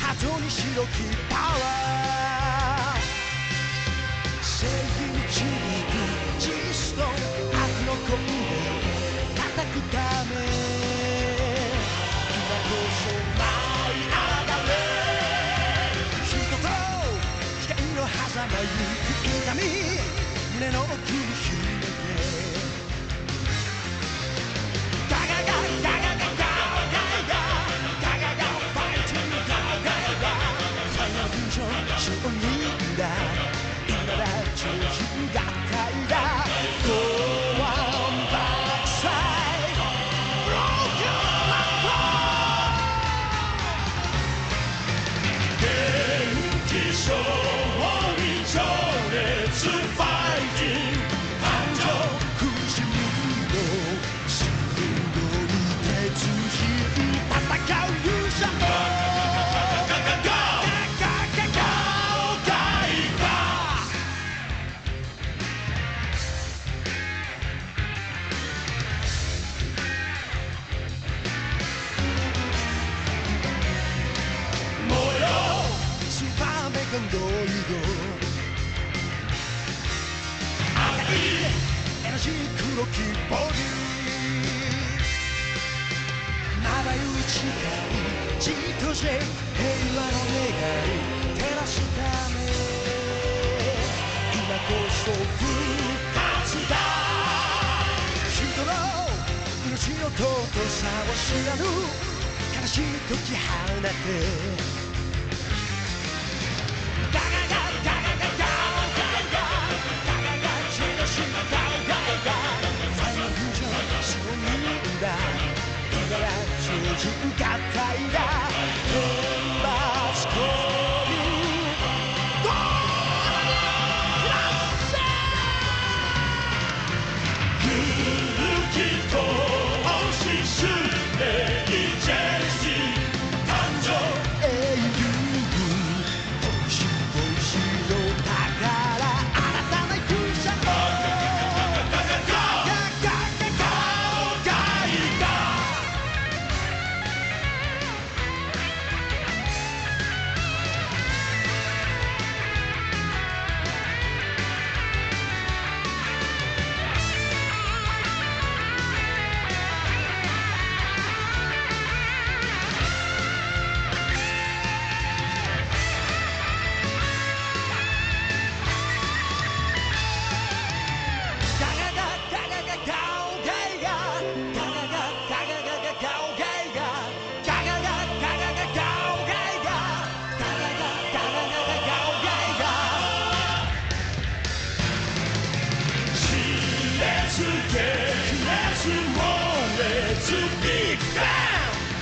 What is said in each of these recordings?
後に白きパワー正義に導くジーストン悪の根源叩くため今こそ舞い上がれ人と危険の狭間ゆく痛み胸の奥に秘めてガガガガガガガガガガガガファイティングガガガファイナルフュージョン承認だ今だ超人合体だ Go on backside Broken apart 元気勝利情熱ファイティング感情苦しみのしんどい鉄人戦う勇者赤いエナジー黒きボディまばゆい誓いじっとして平和の願い照らすため今こそ復活だ人の命の尊さを知らぬ悲しみ解き放て超人合体だ天罰コミゴーラッシャ勇気と押しすべきジェネシー感情英雄星々の宝新たな勇者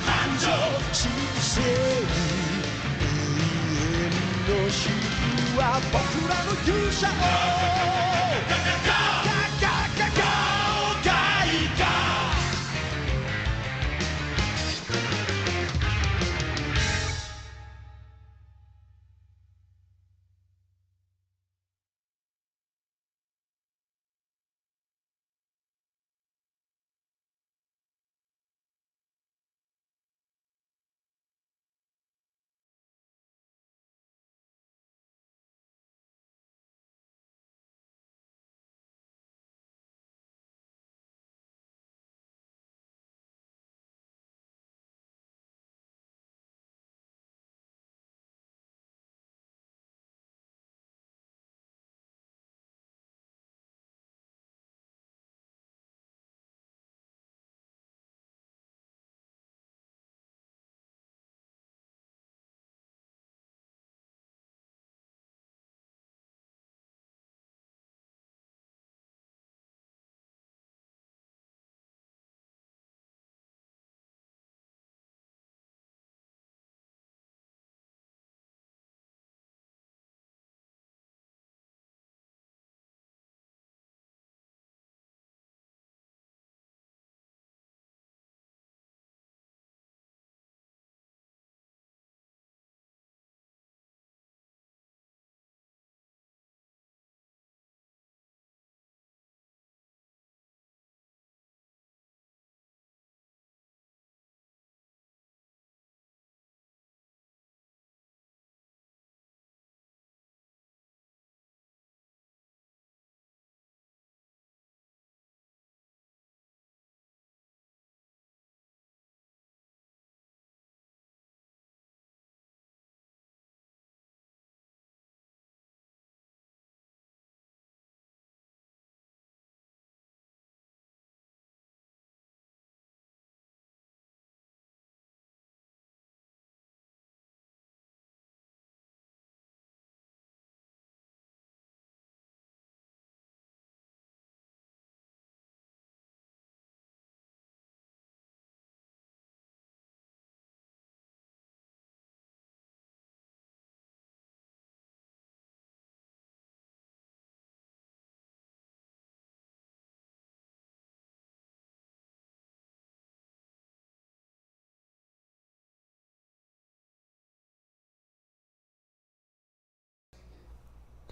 感情神聖に永遠の死は僕らの勇者を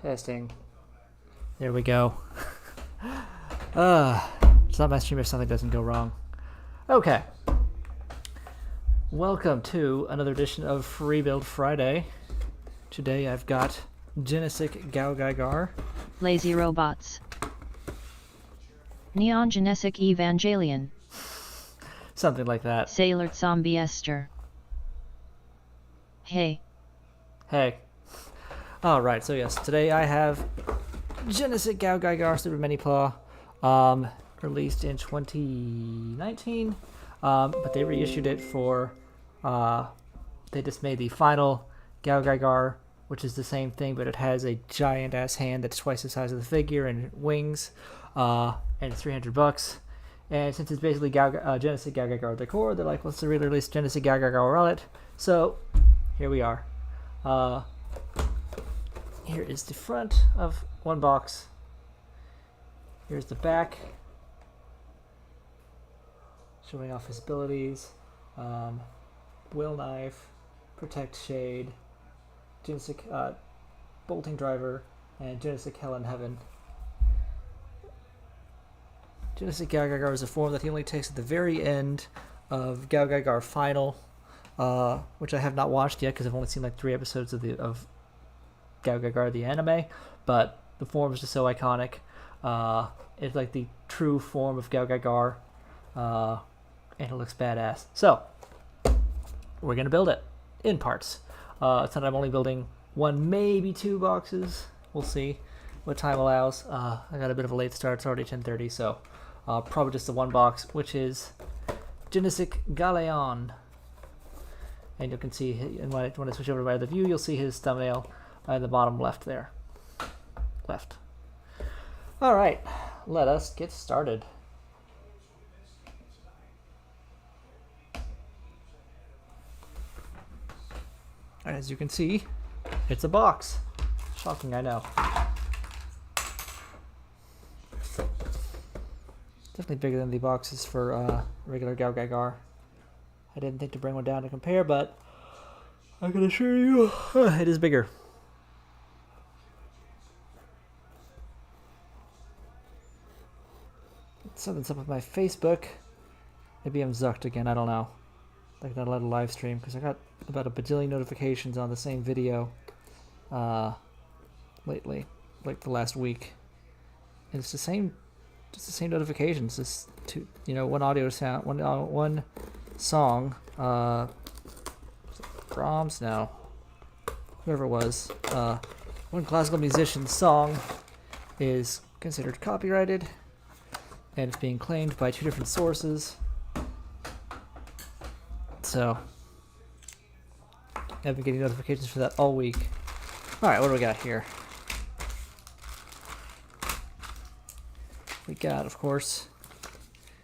Testing. There we go. It's not my stream if something doesn't go wrong. Okay. Welcome to another edition of Free Build Friday. Today I've got Genesic GaoGaiGar. Lazy Robots. Neon Genesic Evangelion. Something like that. Sailor Zombie Esther. Hey. Hey. Alright, so yes, today I have Genesic GaoGaiGar Super Mini-Pla, released in 2019, but they reissued it for, they just made the final GaoGaiGar, which is the same thing, but it has a giant-ass hand that's twice the size of the figure and wings, and it's $300. And since it's basically Genesic GaoGaiGar decor, they're like, let's re-release Genesic GaoGaiGar Wallet. So, here we are. Here is the front of one box. Here's the back, showing off his abilities. Will Knife, Protect Shade, Genesic Bolting Driver, and Genesic Hell in Heaven. Genesic GaoGaiGar is a form that he only takes at the very end of GaoGaiGar Final, which I have not watched yet because I've only seen like 3 episodes of GaoGaiGar the anime, but the form is just so iconic. It's like the true form of GaoGaiGar, and it looks badass. So, we're going to build it in parts. It's not I'm only building 1, maybe 2 boxes. We'll see what time allows. I got a bit of a late start. It's already 10:30, so probably just the 1 box, which is Genesic Galeon. And you can see, when I switch over to my other view, you'll see his thumbnail at the bottom left there. Left. Alright, let us get started. As you can see, it's a box. Shocking, I know. Definitely bigger than the boxes for regular GaoGaiGar. I didn't think to bring one down to compare, but I can assure you, it is bigger. Something's up with my Facebook. Maybe I'm zucked again, I don't know. Like not allowed to live stream because I got about a bajillion notifications on the same video lately, like the last week. And it's just the same notifications. Just one audio sound, one song. Brahms, no, whoever it was. One classical musician's song is considered copyrighted. And it's being claimed by 2 different sources. So, I've been getting notifications for that all week. Alright, what do we got here? We got, of course,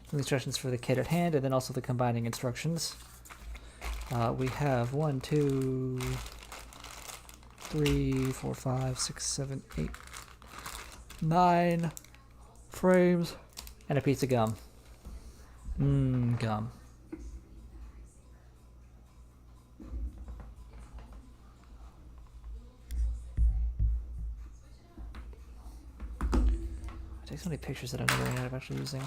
the instructions for the kit at hand, and then also the combining instructions. We have 1, 2, 3, 4, 5, 6, 7, 8, 9 frames. And a piece of gum. Gum. I take so many pictures that I've never ended up actually using.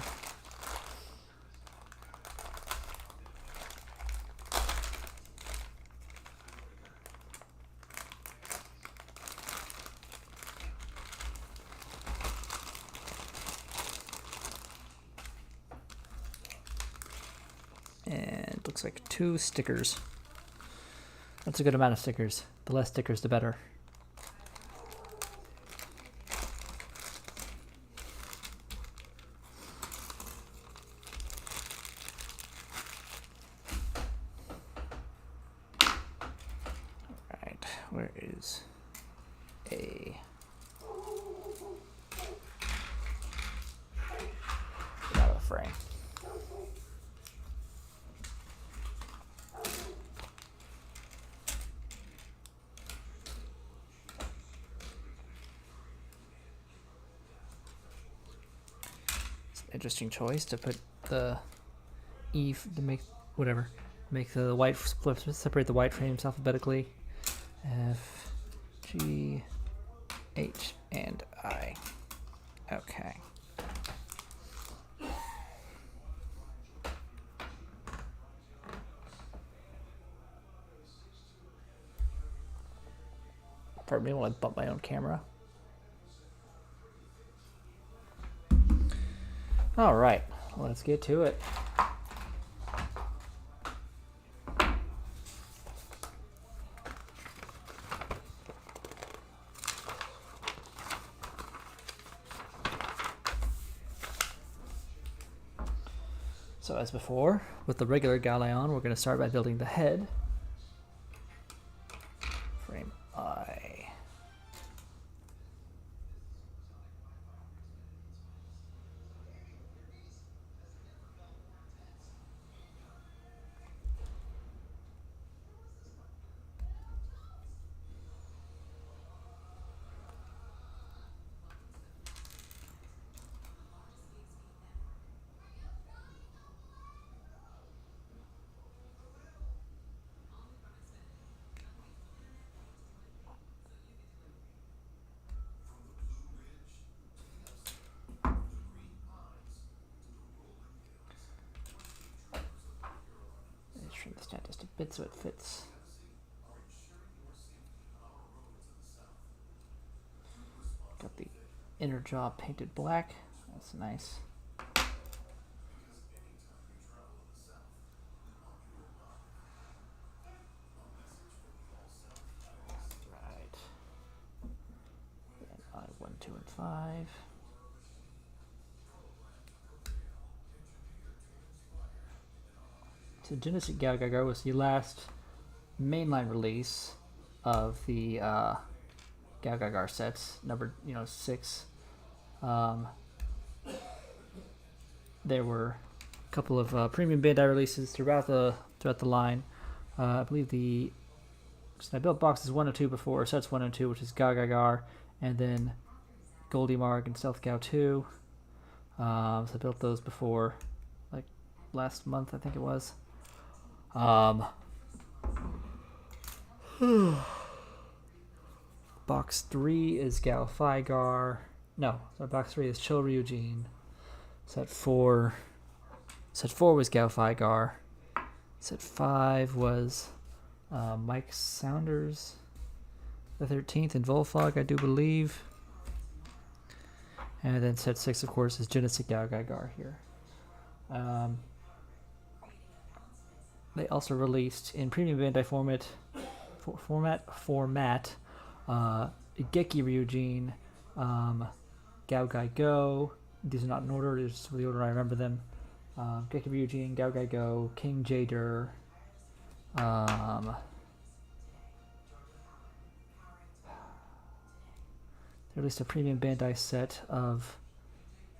And looks like 2 stickers. That's a good amount of stickers. The less stickers, the better. Alright, where is A? Get out of the frame. Interesting choice to put the E to make the white flips, separate the white frames alphabetically. F, G, H and I. Okay. Pardon me when I bump my own camera. All right, let's get to it. So as before, with the regular Galeon, we're going to start by building the head. Frame I. Trim this down just a bit so it fits. Got the inner jaw painted black. That's nice. Right. And I1, 2, and 5. So Genesic GaoGaiGar was the last mainline release of the GaoGaiGar sets, number 6. There were a couple of premium Bandai releases throughout the line. I believe I built boxes 1 and 2 before, or sets 1 and 2, which is GaoGaiGar, and then Goldie Marg and Stealth Gao 2. So I built those before, like last month, I think it was. Box 3 is GaoGaiGar. No, sorry, box 3 is Chill Ryujin. Set 4 was GaoGaiGar. Set 5 was Mike Saunders, the 13th, and Volfog, I do believe. And then set 6, of course, is Genesic GaoGaiGar here. They also released in premium Bandai format Geki Ryujin, GaoGaiGo. These are not in order, these are just the order I remember them. Geki Ryujin, GaoGaiGo, King Jader. They released a premium Bandai set of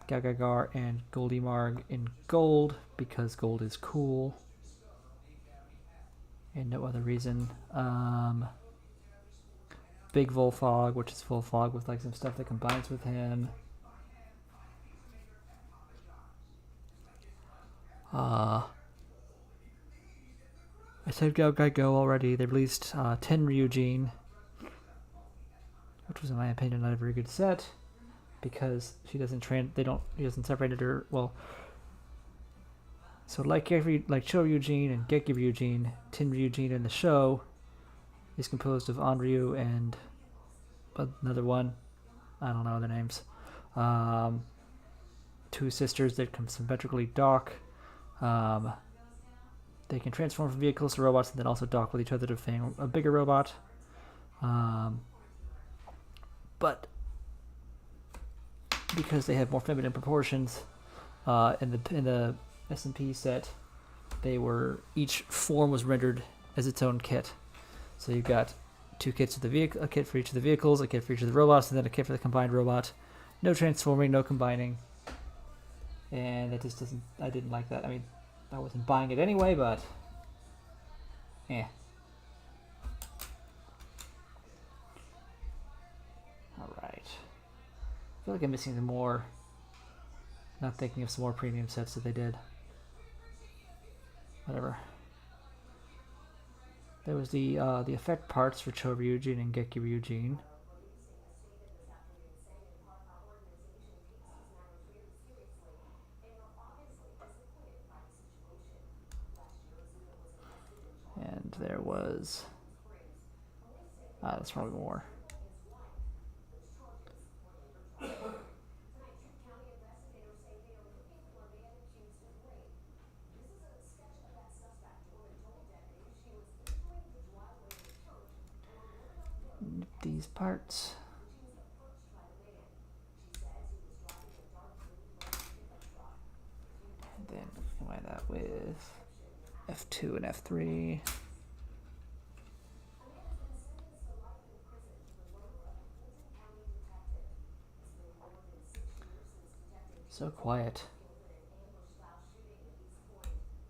GaoGaiGar and Goldie Marg in gold because gold is cool. And no other reason. Big Volfog, which is Volfog with like some stuff that combines with him. I said GaoGaiGo already. They released 10 Ryujin, which was, in my opinion, not a very good set because she doesn't he doesn't separate her well. So like Chill Ryujin and Geki Ryujin, Tin Ryujin in the show is composed of Onryu and another one. I don't know their names. 2 sisters that can symmetrically dock. They can transform from vehicles to robots and then also dock with each other to form a bigger robot. But because they have more feminine proportions in the S&P set, each form was rendered as its own kit. So you've got 2 kits of the vehicle, a kit for each of the vehicles, a kit for each of the robots, and then a kit for the combined robot. No transforming, no combining, and that just doesn't. I didn't like that. I mean, I wasn't buying it anyway, but All right. I feel like I'm missing some more. Not thinking of some more premium sets that they did. Whatever. There was the effect parts for Cho Ryujin and Geki Ryujin. is. That's probably more. Nip these parts. And then combine that with F2 and F3. So quiet.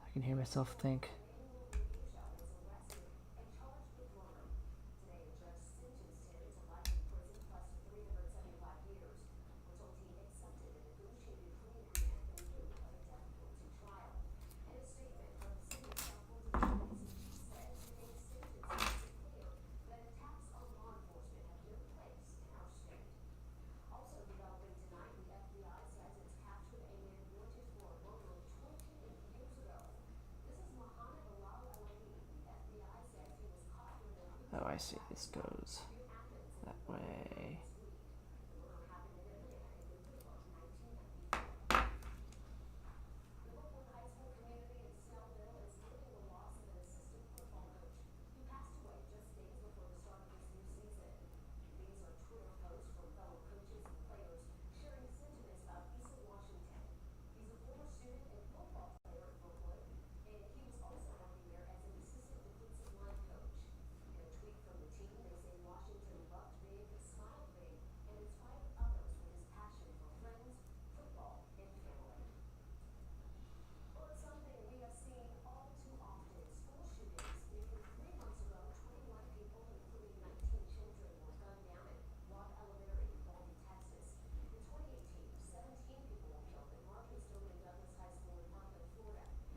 I can hear myself think. Oh, I see. This goes that way.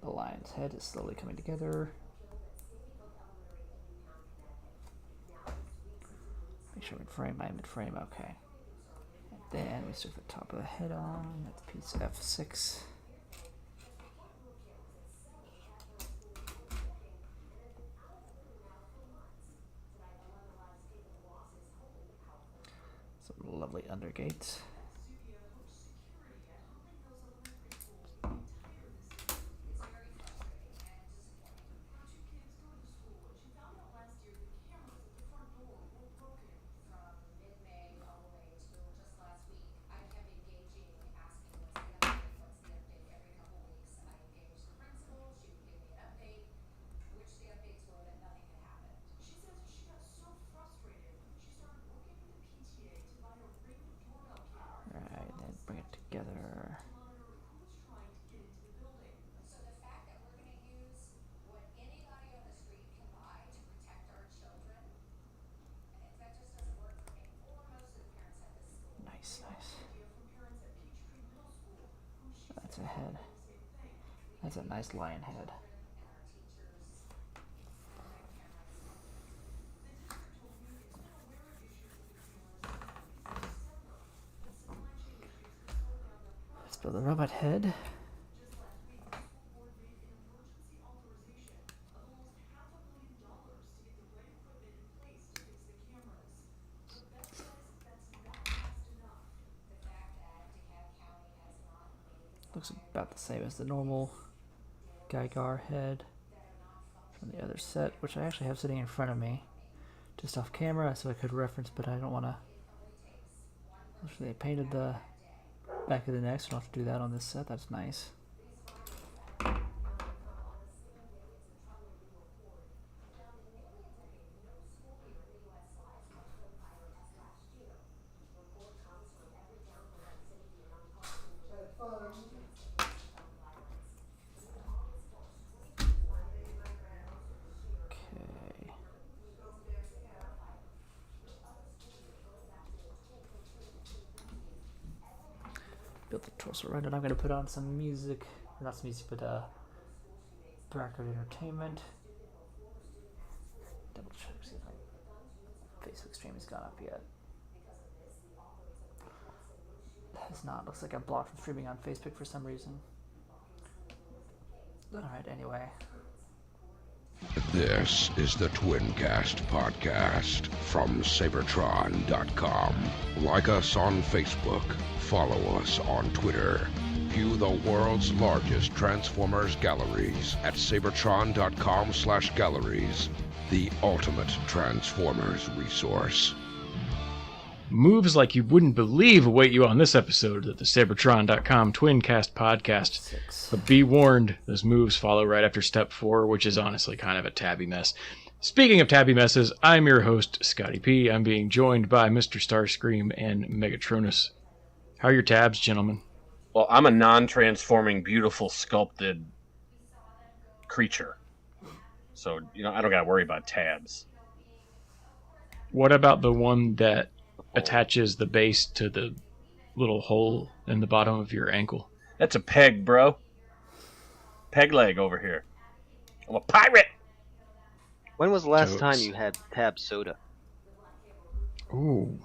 The lion's head is slowly coming together. Make sure I'm in frame, okay. And then we stick the top of the head on. That's piece F6. Some lovely undergates. Alright, then bring it together. Nice, nice. That's a head. That's a nice lion head. Let's build a robot head. Looks about the same as the normal GaoGaiGar head from the other set, which I actually have sitting in front of me, just off camera, so I could reference, but I don't want to. Actually, they painted the back of the neck, so I don't have to do that on this set. That's nice. Built the torso around it. I'm going to put on some music, not some music, but background entertainment. Double check, see if my Facebook stream has gone up yet. It has not. Looks like I'm blocked from streaming on Facebook for some reason. Alright, anyway. This is the Twincast podcast from Sabertron.com. Like us on Facebook, follow us on Twitter. View the world's largest Transformers galleries at Sabertron.com/galleries, the ultimate Transformers resource. Moves like you wouldn't believe await you on this episode of the Sabertron.com Twincast podcast. But be warned, those moves follow right after step 4, which is honestly kind of a tabby mess. Speaking of tabby messes, I'm your host, Scotty P. I'm being joined by Mr. Starscream and Megatronus. How are your tabs, gentlemen? Well, I'm a non-transforming, beautiful, sculpted creature. So, I don't got to worry about tabs. What about the one that attaches the base to the little hole in the bottom of your ankle? That's a peg, bro. Peg leg over here. I'm a pirate! When was the last Jokes. time you had Tab Soda? Ooh.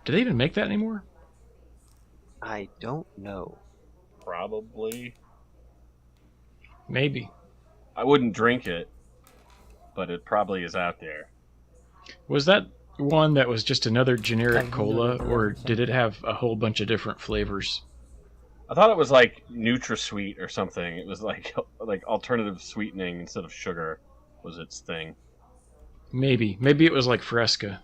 Do they even make that anymore? I don't know. Probably. Maybe. I wouldn't drink it, but it probably is out there. Was that one that was just another generic I've cola, never or heard of did it have a whole bunch of different flavors? I thought it was like NutraSweet or something. It was like alternative sweetening instead of sugar was its thing. Maybe. Maybe it was like Fresca.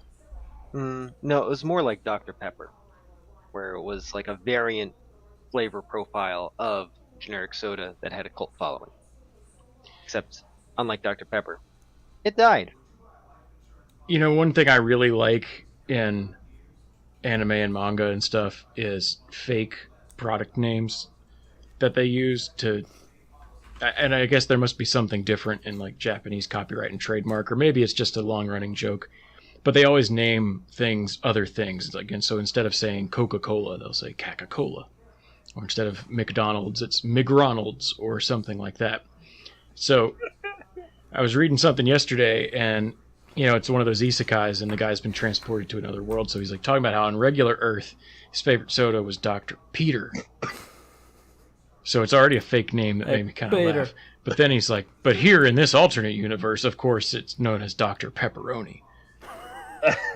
No, it was more like Dr. Pepper, where it was like a variant flavor profile of generic soda that had a cult following. Except, unlike Dr. Pepper, it died. One thing I really like in anime and manga and stuff is fake product names that they use to... And I guess there must be something different in like Japanese copyright and trademark, or maybe it's just a long-running joke. But they always name things other things. And so instead of saying Coca-Cola, they'll say Caca-Cola. Or instead of McDonald's, it's McRonald's or something like that. So I was reading something yesterday, and it's one of those isekais, and the guy's been transported to another world. So he's like talking about how on regular Earth, his favorite soda was Dr. Peter. So it's already a fake name that made me kind of laugh. But then he's like, but here in this alternate universe, of course, it's known as Dr. Pepperoni.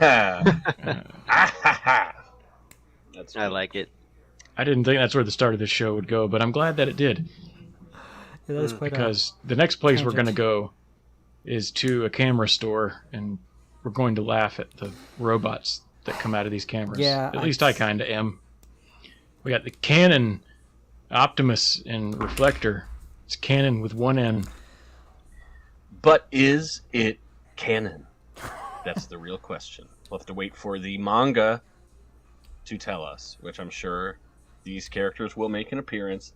I like it. I didn't think that's where the start of this show would go, but I'm glad that it did. Yeah, that is quite Because the next place we're going tangent. to go is to a camera store, and we're going to laugh at the robots that come out of these cameras. Yeah, At least I kind of am. We got the Canon Optimus and Reflector. It's Canon with one N. But is it canon? That's the real question. We'll have to wait for the manga to tell us, which I'm sure these characters will make an appearance.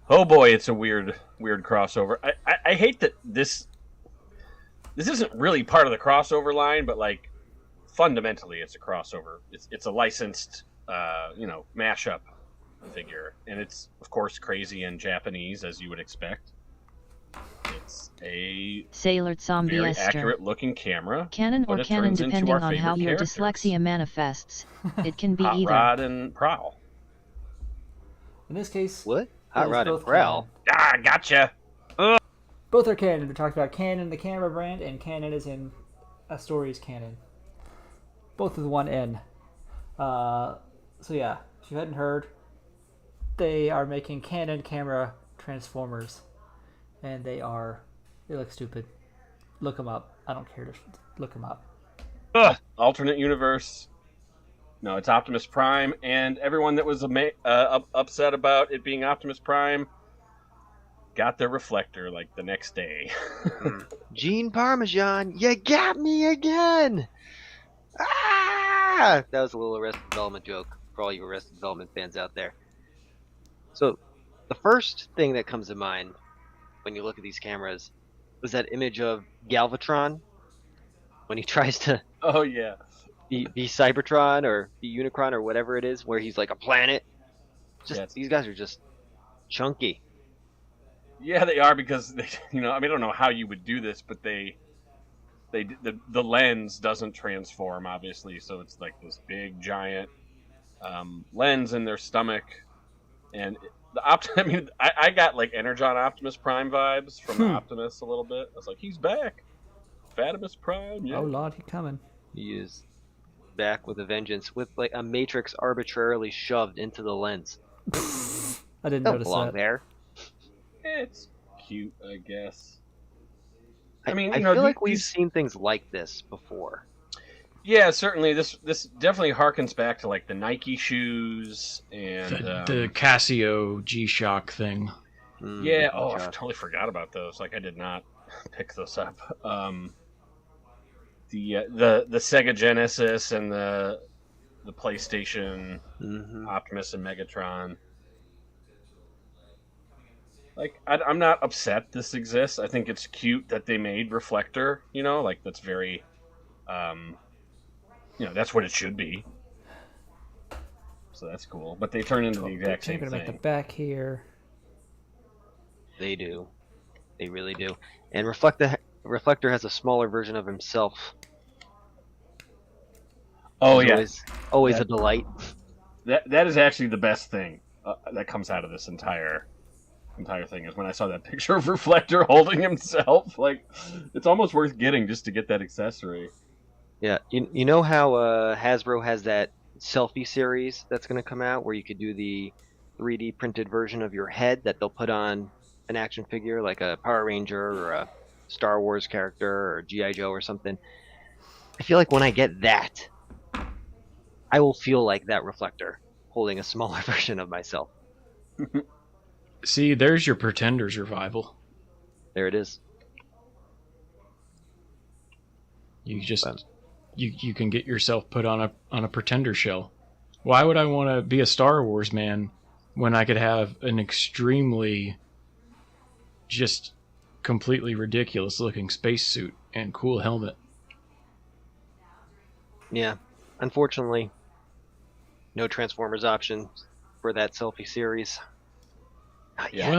Oh boy, it's a weird crossover. I hate that this isn't really part of the crossover line, but like fundamentally it's a crossover. It's a licensed mashup figure, and it's of course crazy and Japanese as you would expect. It's a Sailor Zombie very Esther. accurate looking camera. Canon but or it canon turns into depending our on how favorite your characters. dyslexia manifests. It can be Hot either. Rod and Prowl. In this case, What? Hot is Rod and both Prowl? Ah, gotcha. both are canon. We talked about Canon, the camera brand, and Canon is in a story's canon. Both with one N. So yeah, if you hadn't heard, they are making Canon camera Transformers, and they look stupid. Look them up. I don't care to look them up. Ugh. Alternate universe. No, it's Optimus Prime, and everyone that was upset about it being Optimus Prime got their reflector like the next day. Gene Parmesan, you got me again! Ah! That was a little Arrested Development joke for all you Arrested Development fans out there. So, the first thing that comes to mind when you look at these cameras was that image of Galvatron when he tries to Oh yeah. be Cybertron or be Unicron or whatever it is, where he's like a planet. These guys are just chunky. Yeah, they are because they, I don't know how you would do this, but the lens doesn't transform obviously, so it's like this big giant lens in their stomach, and I mean, I got like Energon Optimus Prime vibes from Optimus a little bit. I was like, he's back, Fatimus Prime. Yeah. Oh Lord, he coming. He is back with a vengeance, with like a matrix arbitrarily shoved into the lens. I didn't Don't notice belong that. there. It's cute, I guess. I mean, I you know, feel like we've these. seen things like this before. Yeah, certainly. This definitely harkens back to like the Nike shoes and The Casio G-Shock thing. yeah. Oh, I Josh. totally forgot about those. Like I did not pick those up. The Sega Genesis and the PlayStation Optimus and Megatron. Like I'm not upset this exists. I think it's cute that they made Reflector. You know, like that's very, that's what it should be. So that's cool. But they turn into the exact They're same gonna make the thing. back here. They do. They really do. And Reflector has a smaller version of himself. Oh Which yeah, is always a That- delight. that is actually the best thing that comes out of this entire thing is when I saw that picture of Reflector holding himself. Like, it's almost worth getting just to get that accessory. Yeah, you know how Hasbro has that selfie series that's going to come out where you could do the 3D printed version of your head that they'll put on an action figure like a Power Ranger or a Star Wars character or G.I. Joe or something. I feel like when I get that, I will feel like that Reflector holding a smaller version of myself. See, there's your Pretenders revival. There it is. You just you can get yourself put on a Pretender shell. Why would I want to be a Star Wars man when I could have an extremely just completely ridiculous looking spacesuit and cool helmet? Yeah, unfortunately, no Transformers option for that selfie series. Not yet.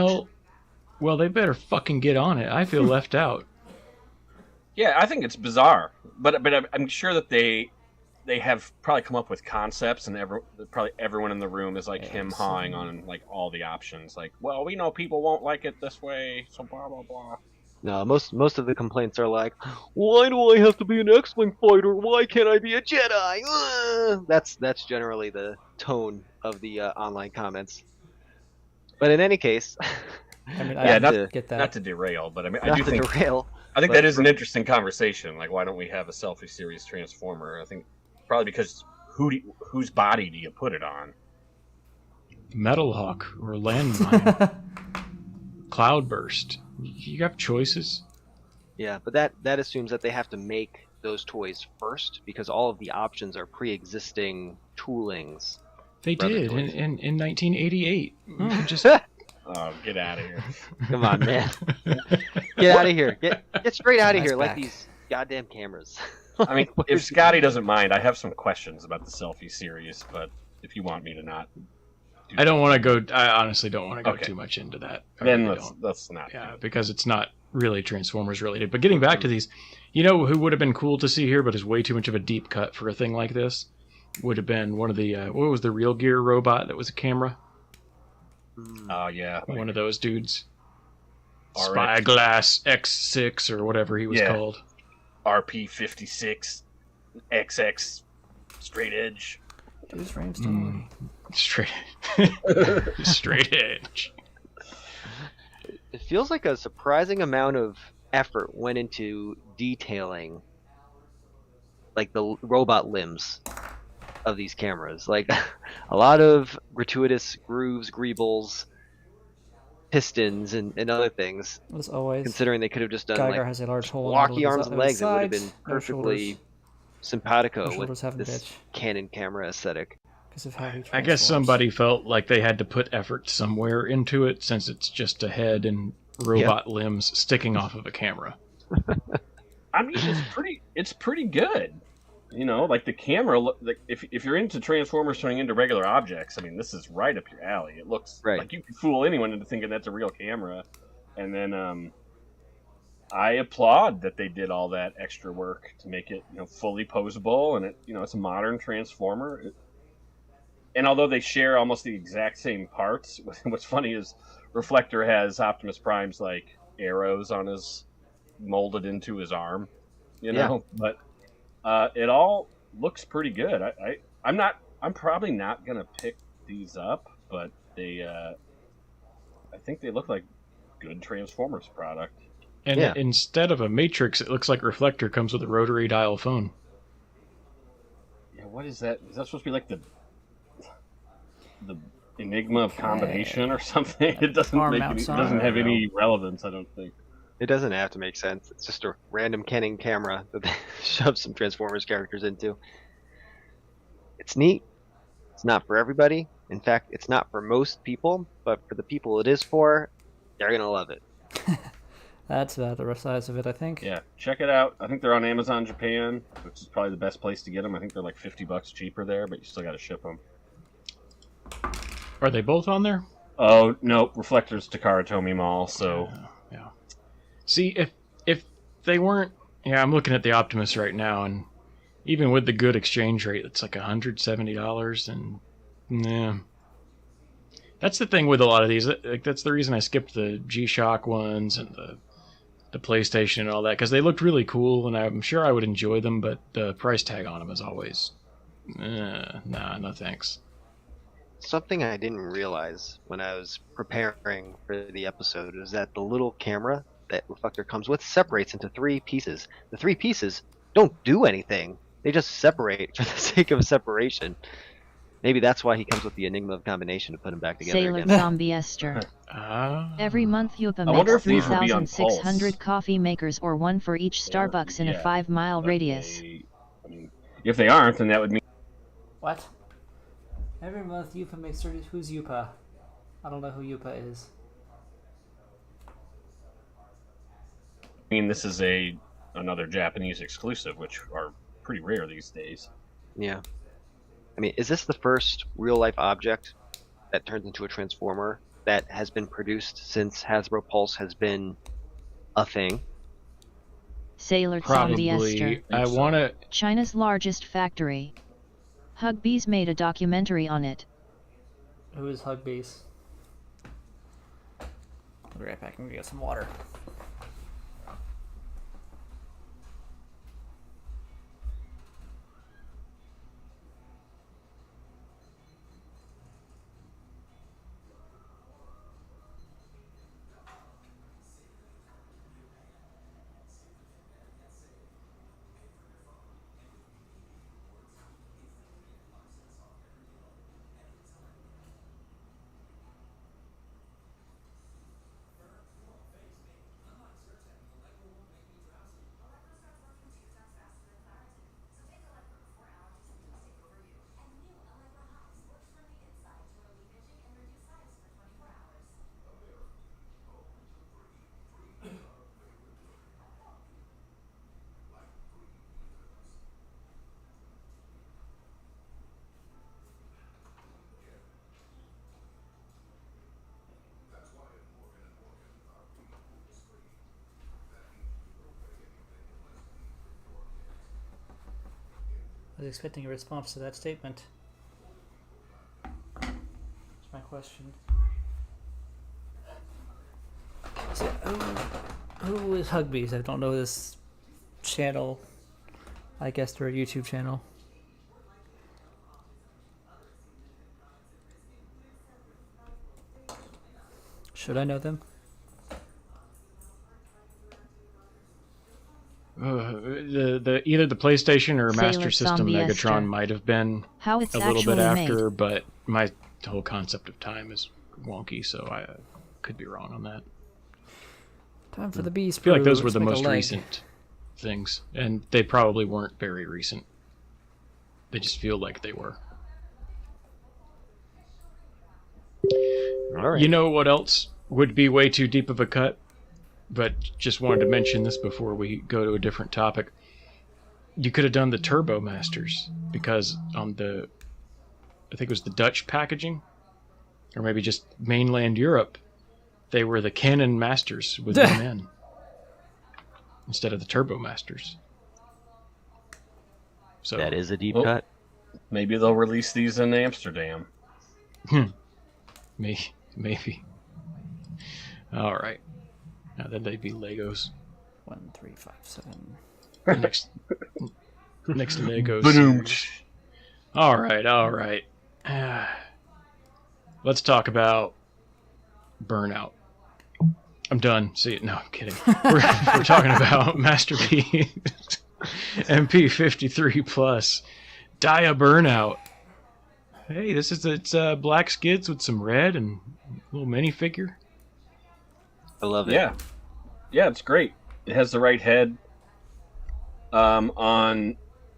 Well, they better fucking get on it. I feel left out. Yeah, I think it's bizarre, but I'm sure that they have probably come up with concepts, and probably everyone in the room is like him hawing on like all the options. Like, well, we know people won't like it this way, so blah blah blah. No, most of the complaints are like, why do I have to be an X-Wing fighter? Why can't I be a Jedi? That's generally the tone of the online comments. But in any case, I mean, Yeah, I get that. Not to derail, but I mean, I not do to think derail. I think but that is an interesting conversation. Like, why don't we have a selfie series Transformer? I think probably because whose body do you put it on? Metalhawk or Landmine. Cloudburst. You have choices. Yeah, but that assumes that they have to make those toys first because all of the options are pre-existing toolings. They Brother did toys. in 1988. You could just Oh, get out of here! Come on, man. Get out of here. Get straight out of Nice here like back. these goddamn cameras. I mean, if Scotty doesn't mind, I have some questions about the selfie series, but if you want me to not, I don't want to go. I honestly don't want to go Okay. too much into that. I then really let's don't. not. Yeah, because it's not really Transformers related. But getting back to these, you know who would have been cool to see here, but is way too much of a deep cut for a thing like this? Would have been one of the what was the Real Gear robot that was a camera? Oh yeah, like One of those dudes. RX. Spyglass X6 or whatever he was Yeah. called. RP56 XX straight edge. Juice frames totally. Straight, straight edge. It feels like a surprising amount of effort went into detailing like the robot limbs of these cameras. Like a lot of gratuitous grooves, greebles, pistons, and other things. As always, Considering they could have just done Geiger like has a large hole in the blocky middle arms of and his legs, it would have sides, been no perfectly shoulders. No simpatico shoulders with having this bitch Canon camera aesthetic. because of how he I guess transforms. somebody felt like they had to put effort somewhere into it since it's just a head and robot limbs sticking off of a camera. I mean, it's pretty good. You know, like the camera. Like if you're into Transformers turning into regular objects, I mean, this is right up your alley. It looks Right. like you can fool anyone into thinking that's a real camera. And then I applaud that they did all that extra work to make it, fully posable, and it's a modern Transformer. And although they share almost the exact same parts, what's funny is Reflector has Optimus Prime's like arrows on his molded into his arm, you know. But it all looks pretty good. I'm probably not gonna pick these up, but they I think they look like good Transformers product. And Yeah. instead of a Matrix, it looks like Reflector comes with a rotary dial phone. Yeah, what is that? Is that supposed to be like the Enigma of combination or something? It doesn't Arm make mounts it on. doesn't have any relevance, I don't think. It doesn't have to make sense. It's just a random Canon camera that they shove some Transformers characters into. It's neat. It's not for everybody. In fact, it's not for most people, but for the people it is for, they're going to love it. That's about the size of it, I think. Yeah, check it out. I think they're on Amazon Japan, which is probably the best place to get them. I think they're like $50 cheaper there, but you still got to ship them. Are they both on there? Oh no, Reflector's Takara Tomy Mall. So Yeah. See, if they weren't, yeah, I'm looking at the Optimus right now, and even with the good exchange rate, it's like $170, and yeah, that's the thing with a lot of these. Like, that's the reason I skipped the G-Shock ones and the PlayStation and all that, because they looked really cool, and I'm sure I would enjoy them, but the price tag on them is always, nah, no thanks. Something I didn't realize when I was preparing for the episode is that the little camera that Reflector comes with separates into 3 pieces. The 3 pieces don't do anything. They just separate for the sake of separation. Maybe that's why he comes with the Enigma of combination to put them back together Sailor again. Zombie Esther. Every month Yupa I wonder makes if these would be on 3,600 Pulse. coffee makers or one for each Starbucks in a Yeah, 5-mile but radius. I mean, if they aren't, then that would mean What? Every month Yupa makes 30... Who's Yupa? I don't know who Yupa is. this is another Japanese exclusive, which are pretty rare these days. Yeah. I mean, is this the first real-life object that turns into a Transformer that has been produced since Hasbro Pulse has been a thing? Sailor Zombie Esther. Probably. I want to. China's largest factory. Hugbees made a documentary on it. Who is Hugbees? I'll be right back. I'm gonna get some water. I was expecting a response to that statement. That's my question. So, who is Hugbees? I don't know this channel. I guess they're a YouTube channel. Should I know them? Either the PlayStation or Sailor Master System Zombie Megatron Esther. might have been How it's a little bit actually after, made. but my whole concept of time is wonky, so I could be wrong on that. Time for the bees. I feel like those were the most recent things, and they probably weren't very recent. They just feel like they were. All right. You know what else would be way too deep of a cut? But just wanted to mention this before we go to a different topic. You could have done the Turbo Masters, because on I think it was the Dutch packaging, or maybe just mainland Europe, they were the Canon Masters with one N instead of the Turbo Masters. So That is a deep Oh. cut. Maybe they'll release these in Amsterdam. Maybe. All right. Now then they'd be Legos. 1, 3, 5, 7. The next Legos. Ba-doom. series. All right. Let's talk about Burnout. I'm done. See it? No, I'm kidding. We're talking about Masterpiece MP53 Plus Dia Burnout. Hey, it's black skids with some red and a little minifigure. I love it. Yeah, it's great. It has the right head. On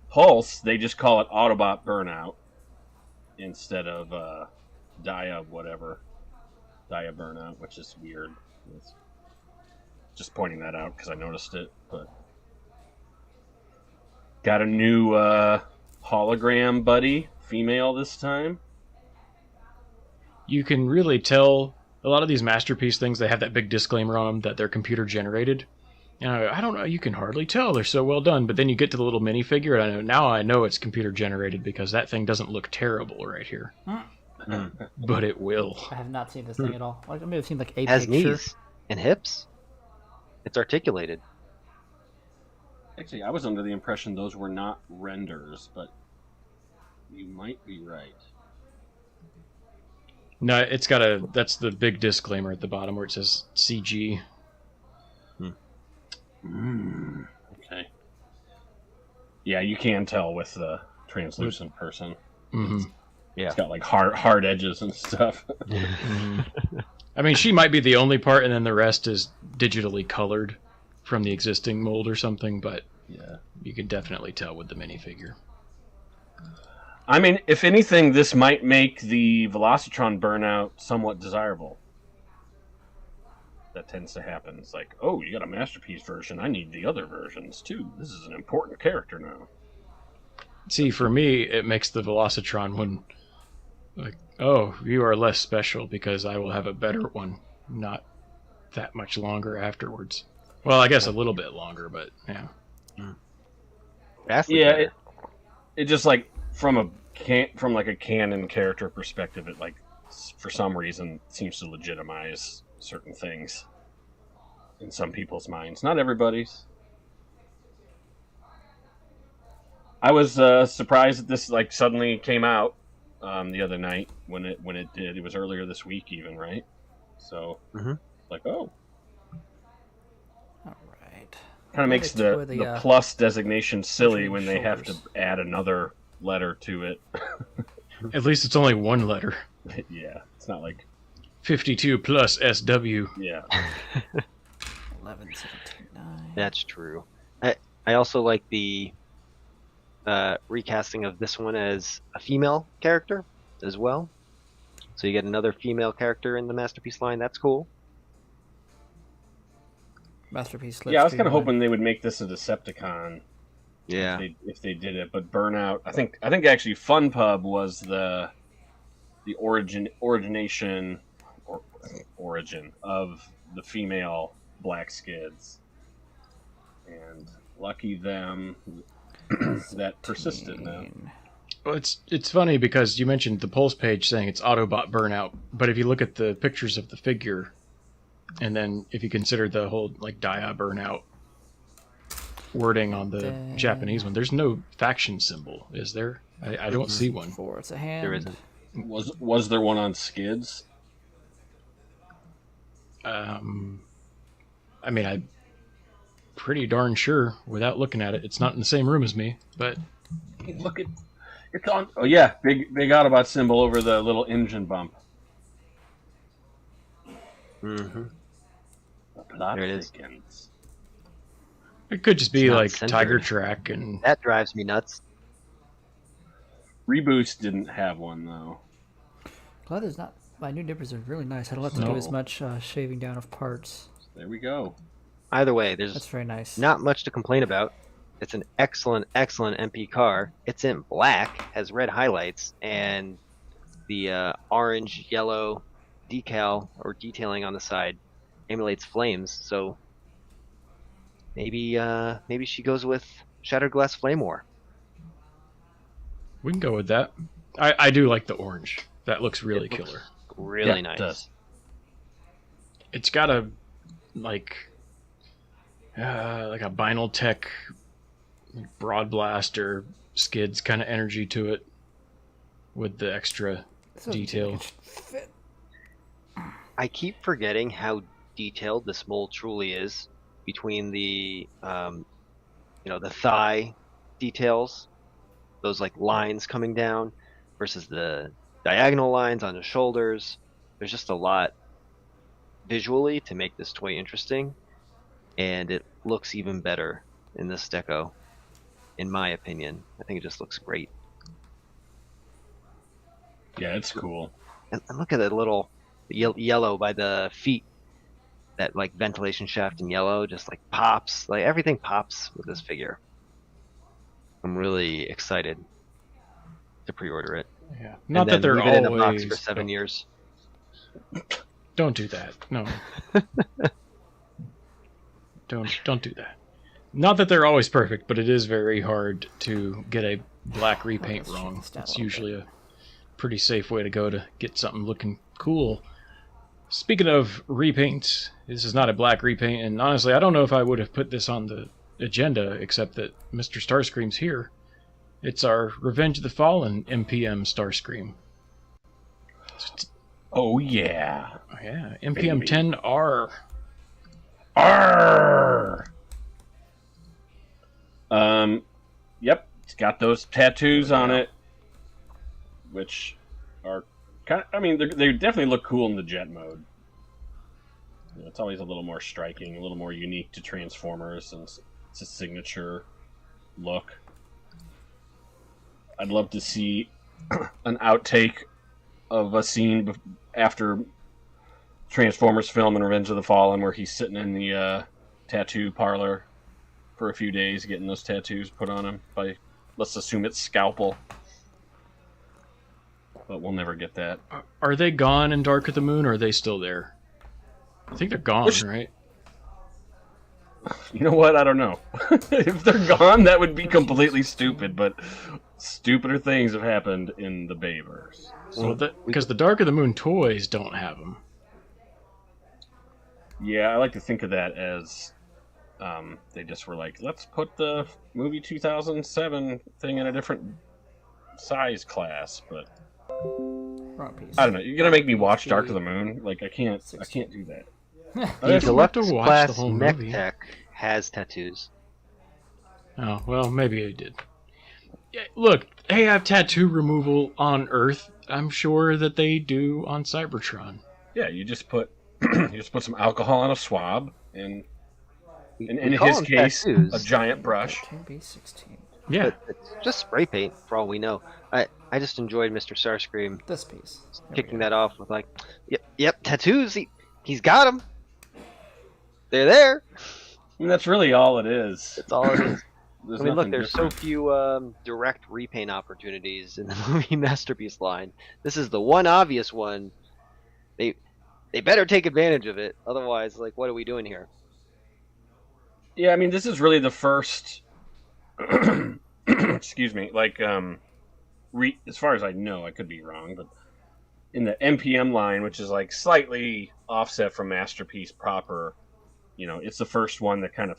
Pulse, they just call it Autobot Burnout instead of Dia Burnout, which is weird. It's just pointing that out because I noticed it. But got a new hologram buddy, female this time. You can really tell a lot of these Masterpiece things, they have that big disclaimer on them that they're computer generated. I don't know, you can hardly tell, they're so well done, but then you get to the little minifigure, and I know it's computer generated because that thing doesn't look terrible right here. But it will. I have not seen this thing at all. Like, I may have seen like a Has picture. knees and hips. It's articulated. Actually, I was under the impression those were not renders, but you might be right. No, it's got that's the big disclaimer at the bottom where it says CG. Okay. Yeah, you can tell with the translucent person. Mm-hmm. Yeah. It's got like hard edges and stuff. I mean, she might be the only part, and then the rest is digitally colored from the existing mold or something, but Yeah. you can definitely tell with the minifigure. I mean, if anything, this might make the Velocitron Burnout somewhat desirable. That tends to happen. It's like, oh, you got a Masterpiece version. I need the other versions, too. This is an important character now. See, for me, it makes the Velocitron one like, oh, you are less special because I will have a better one not that much longer afterwards. Well, I guess a little bit longer, but yeah. Vastly Yeah, better. it just like from like a canon character perspective, it like for some reason seems to legitimize certain things in some people's minds. Not everybody's. I was surprised that this like suddenly came out the other night when it did. It was earlier this week, even, right? So, like, oh, All right. kind of makes the plus designation silly when they have to shoulders. add another letter to it. At least it's only one letter. Yeah, it's not like 52 plus SW. yeah. 11, 17, 9. That's true. I also like the recasting of this one as a female character as well. So you get another female character in the Masterpiece line. That's cool. Masterpiece. Yeah, I was kind of hoping they would make this a Decepticon. Yeah. If they did it, but Burnout. I think actually FunPub was the origin of the female Black Skids, and lucky them that persisted now. Well, it's funny because you mentioned the Pulse page saying it's Autobot Burnout, but if you look at the pictures of the figure, and then if you consider the whole like Dia Burnout wording on the Japanese one, there's no faction symbol, is there? I don't see one. 4. It's a hand. There isn't. Was there one on Skids? I mean, I'm pretty darn sure without looking at it. It's not in the same room as me, but Look at it's on. Oh yeah, big Autobot symbol over the little engine bump. Mm-hmm. There it is. it could just be It's not like centered. Tiger Track and That drives me nuts. Reboots didn't have one though. Glad there's not. My new nippers are really nice. I don't have to do as No. much shaving down of parts. There we go. Either way, there's That's very nice. not much to complain about. It's an excellent MP car. It's in black, has red highlights, and the orange, yellow decal or detailing on the side emulates flames. So maybe she goes with Shattered Glass Flame War. We can go with that. I do like the orange. That looks really It looks killer. Really It nice. does. It's got a like a Vinyl Tech broad blaster skids kind of energy to it with the extra detail. I keep forgetting how detailed this mold truly is between the the thigh details, those like lines coming down versus the diagonal lines on the shoulders. There's just a lot visually to make this toy interesting, and it looks even better in this deco, in my opinion. I think it just looks great. Yeah, it's cool. And look at that little yellow by the feet. That like ventilation shaft in yellow just like pops. Like everything pops with this figure. I'm really excited to pre-order it. Yeah. Not And that then they're leave it in the box always for 7 years. Don't do that. No. Don't do that. Not that they're always perfect, but it is very hard to get a black repaint let's wrong. check this down a It's little usually a pretty safe way to go to get something looking cool. Speaking of repaints, this is not a black repaint, and honestly, I don't know if I would have put this on the agenda, except that Mr. Starscream's here. It's our Revenge of the Fallen MPM Starscream. Oh yeah. Yeah, MPM 10R. Arr! Yep, it's got those tattoos on it, which are kind of, I mean, they definitely look cool in the jet mode. You know, it's always a little more striking, a little more unique to Transformers, and it's a signature look. I'd love to see an outtake of a scene after Transformers film and Revenge of the Fallen where he's sitting in the tattoo parlor for a few days getting those tattoos put on him by, let's assume it's Scalpel. But we'll never get that. Are they gone in Dark of the Moon, or are they still there? I think they're gone, right? You know what? I don't know. If they're gone, that would be completely stupid, but stupider things have happened in the Bayverse. So because the Dark of the Moon toys don't have them. Yeah, I like to think of that as they just were like, let's put the movie 2007 thing in a different size class, but Wrong piece. I don't know. You're gonna make me watch Dark of the Moon? Like I can't do that. The have to deluxe watch class the whole mech movie. tech has tattoos. Oh, well, maybe I did. Yeah, look, they have tattoo removal on Earth. I'm sure that they do on Cybertron. Yeah, you just put some alcohol on a swab and in call his them case tattoos. a giant brush. 2B16. Yeah, But it's just spray paint for all we know. I just enjoyed Mr. Starscream This piece. There we kicking go. that off with like, yep, tattoos. He's got them. They're there. I mean, that's really all it is. That's all it is. There's I mean, look, nothing there's different. so few direct repaint opportunities in the movie Masterpiece line. This is the one obvious one. They better take advantage of it. Otherwise, like, what are we doing here? Yeah, I mean, this is really the first. Excuse me. Like, as far as I know, I could be wrong, but in the MPM line, which is like slightly offset from Masterpiece proper, you know, it's the first one that kind of,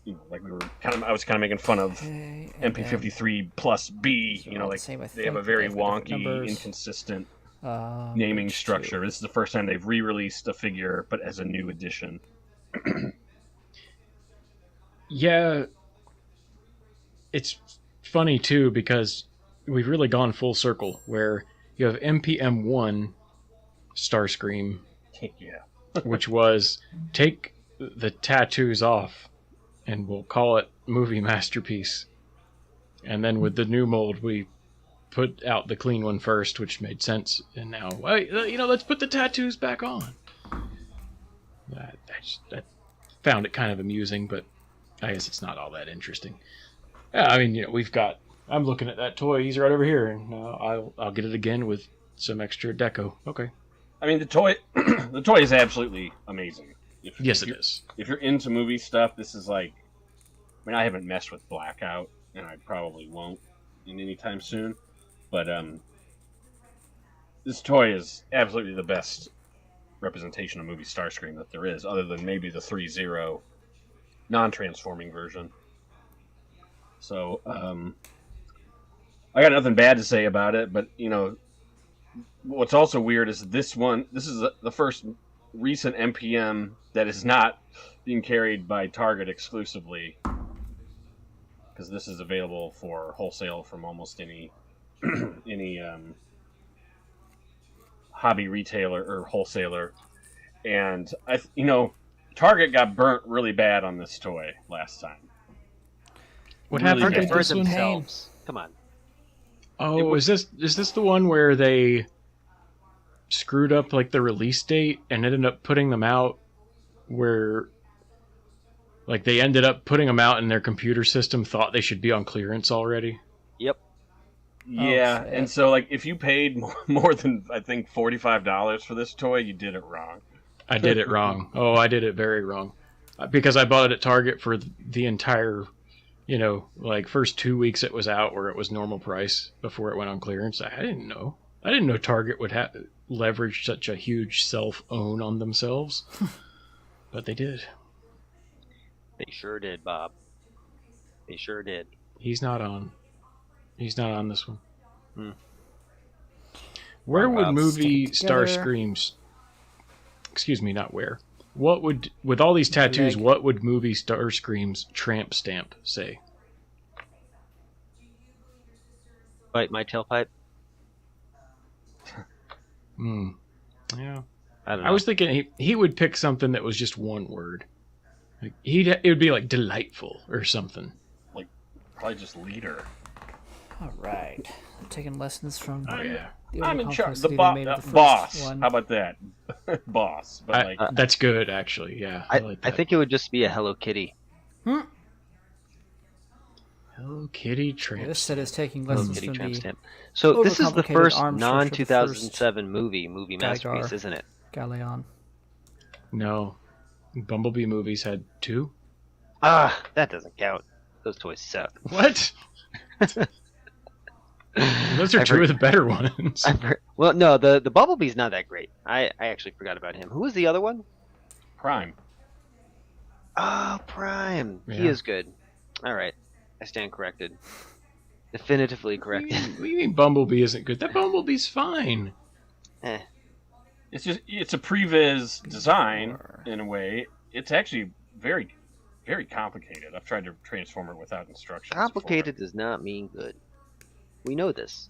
you know, like I was kind of making fun of Okay, and then, MP53 plus B. So You know, all the like same, I they have a think, very they've got different wonky, numbers. inconsistent H2. naming structure. This is the first time they've re-released a figure, but as a new edition. yeah. It's funny too because we've really gone full circle where you have MPM 1 Starscream, Yeah. which was take the tattoos off and we'll call it movie Masterpiece. And then with the new mold, we put out the clean one first, which made sense. And now, let's put the tattoos back on. I found it kind of amusing, but I guess it's not all that interesting. Yeah, I mean, I'm looking at that toy. He's right over here, and I'll get it again with some extra deco. Okay. I mean, the toy is absolutely amazing. Yes, it is. If you're into movie stuff, this is like, I mean, I haven't messed with Blackout, and I probably won't. in any time soon. But this toy is absolutely the best representation of movie Starscream that there is, other than maybe the 3-0 non-transforming version. So I got nothing bad to say about it, but what's also weird is this is the first recent MPM that is not being carried by Target exclusively, because this is available for wholesale from almost any hobby retailer or wholesaler. And Target got burnt really bad on this toy last time. What Really happened bad. with Hurt this one? themselves. Come on. Oh, is this the one where they screwed up like the release date and ended up putting them out where like they ended up putting them out and their computer system thought they should be on clearance already? Yep. Yeah, shit. and so like if you paid more than I think $45 for this toy, you did it wrong. I did it wrong. Oh, I did it very wrong. Because I bought it at Target for the entire, like first 2 weeks it was out where it was normal price before it went on clearance. I didn't know. I didn't know Target would leverage such a huge self-own on themselves. But they did. They sure did, Bob. They sure did. He's not on this one. Hmm. Where would movie together. Starscreams... Excuse me, not where. What would... With all these tattoos, Leg. what would movie Starscreams tramp stamp say? Bite my tailpipe. Yeah. I don't know. I was thinking he would pick something that was just one word. Like it would be like delightful or something. Like probably just leader. All right. I'm taking lessons from Oh yeah. the I'm in charge. The complexity they made of the first boss. one. How about that? Boss. But That's good actually. Yeah. I like I that. think it would just be a Hello Kitty. Hello Kitty tramp. This set is taking Hello lessons Kitty from tramp the stamp. So this is the overcomplicated first arms non structure of the 2007 movie masterpiece, GaoGaiGar. isn't it? Galeon. No. Bumblebee movies had 2? Ah, that doesn't count. Those toys suck. What? Those are I've 2 heard- of the better ones. Well, no, the Bumblebee's not that great. I actually forgot about him. Who was the other one? Prime. Oh, Prime. He Yeah. is good. All right, I stand corrected. Definitively corrected. What do you mean Bumblebee isn't good? That Bumblebee's fine. Eh. It's a previs design in a way. It's actually very, very complicated. I've tried to transform it without instructions. Complicated does not mean good. We know this.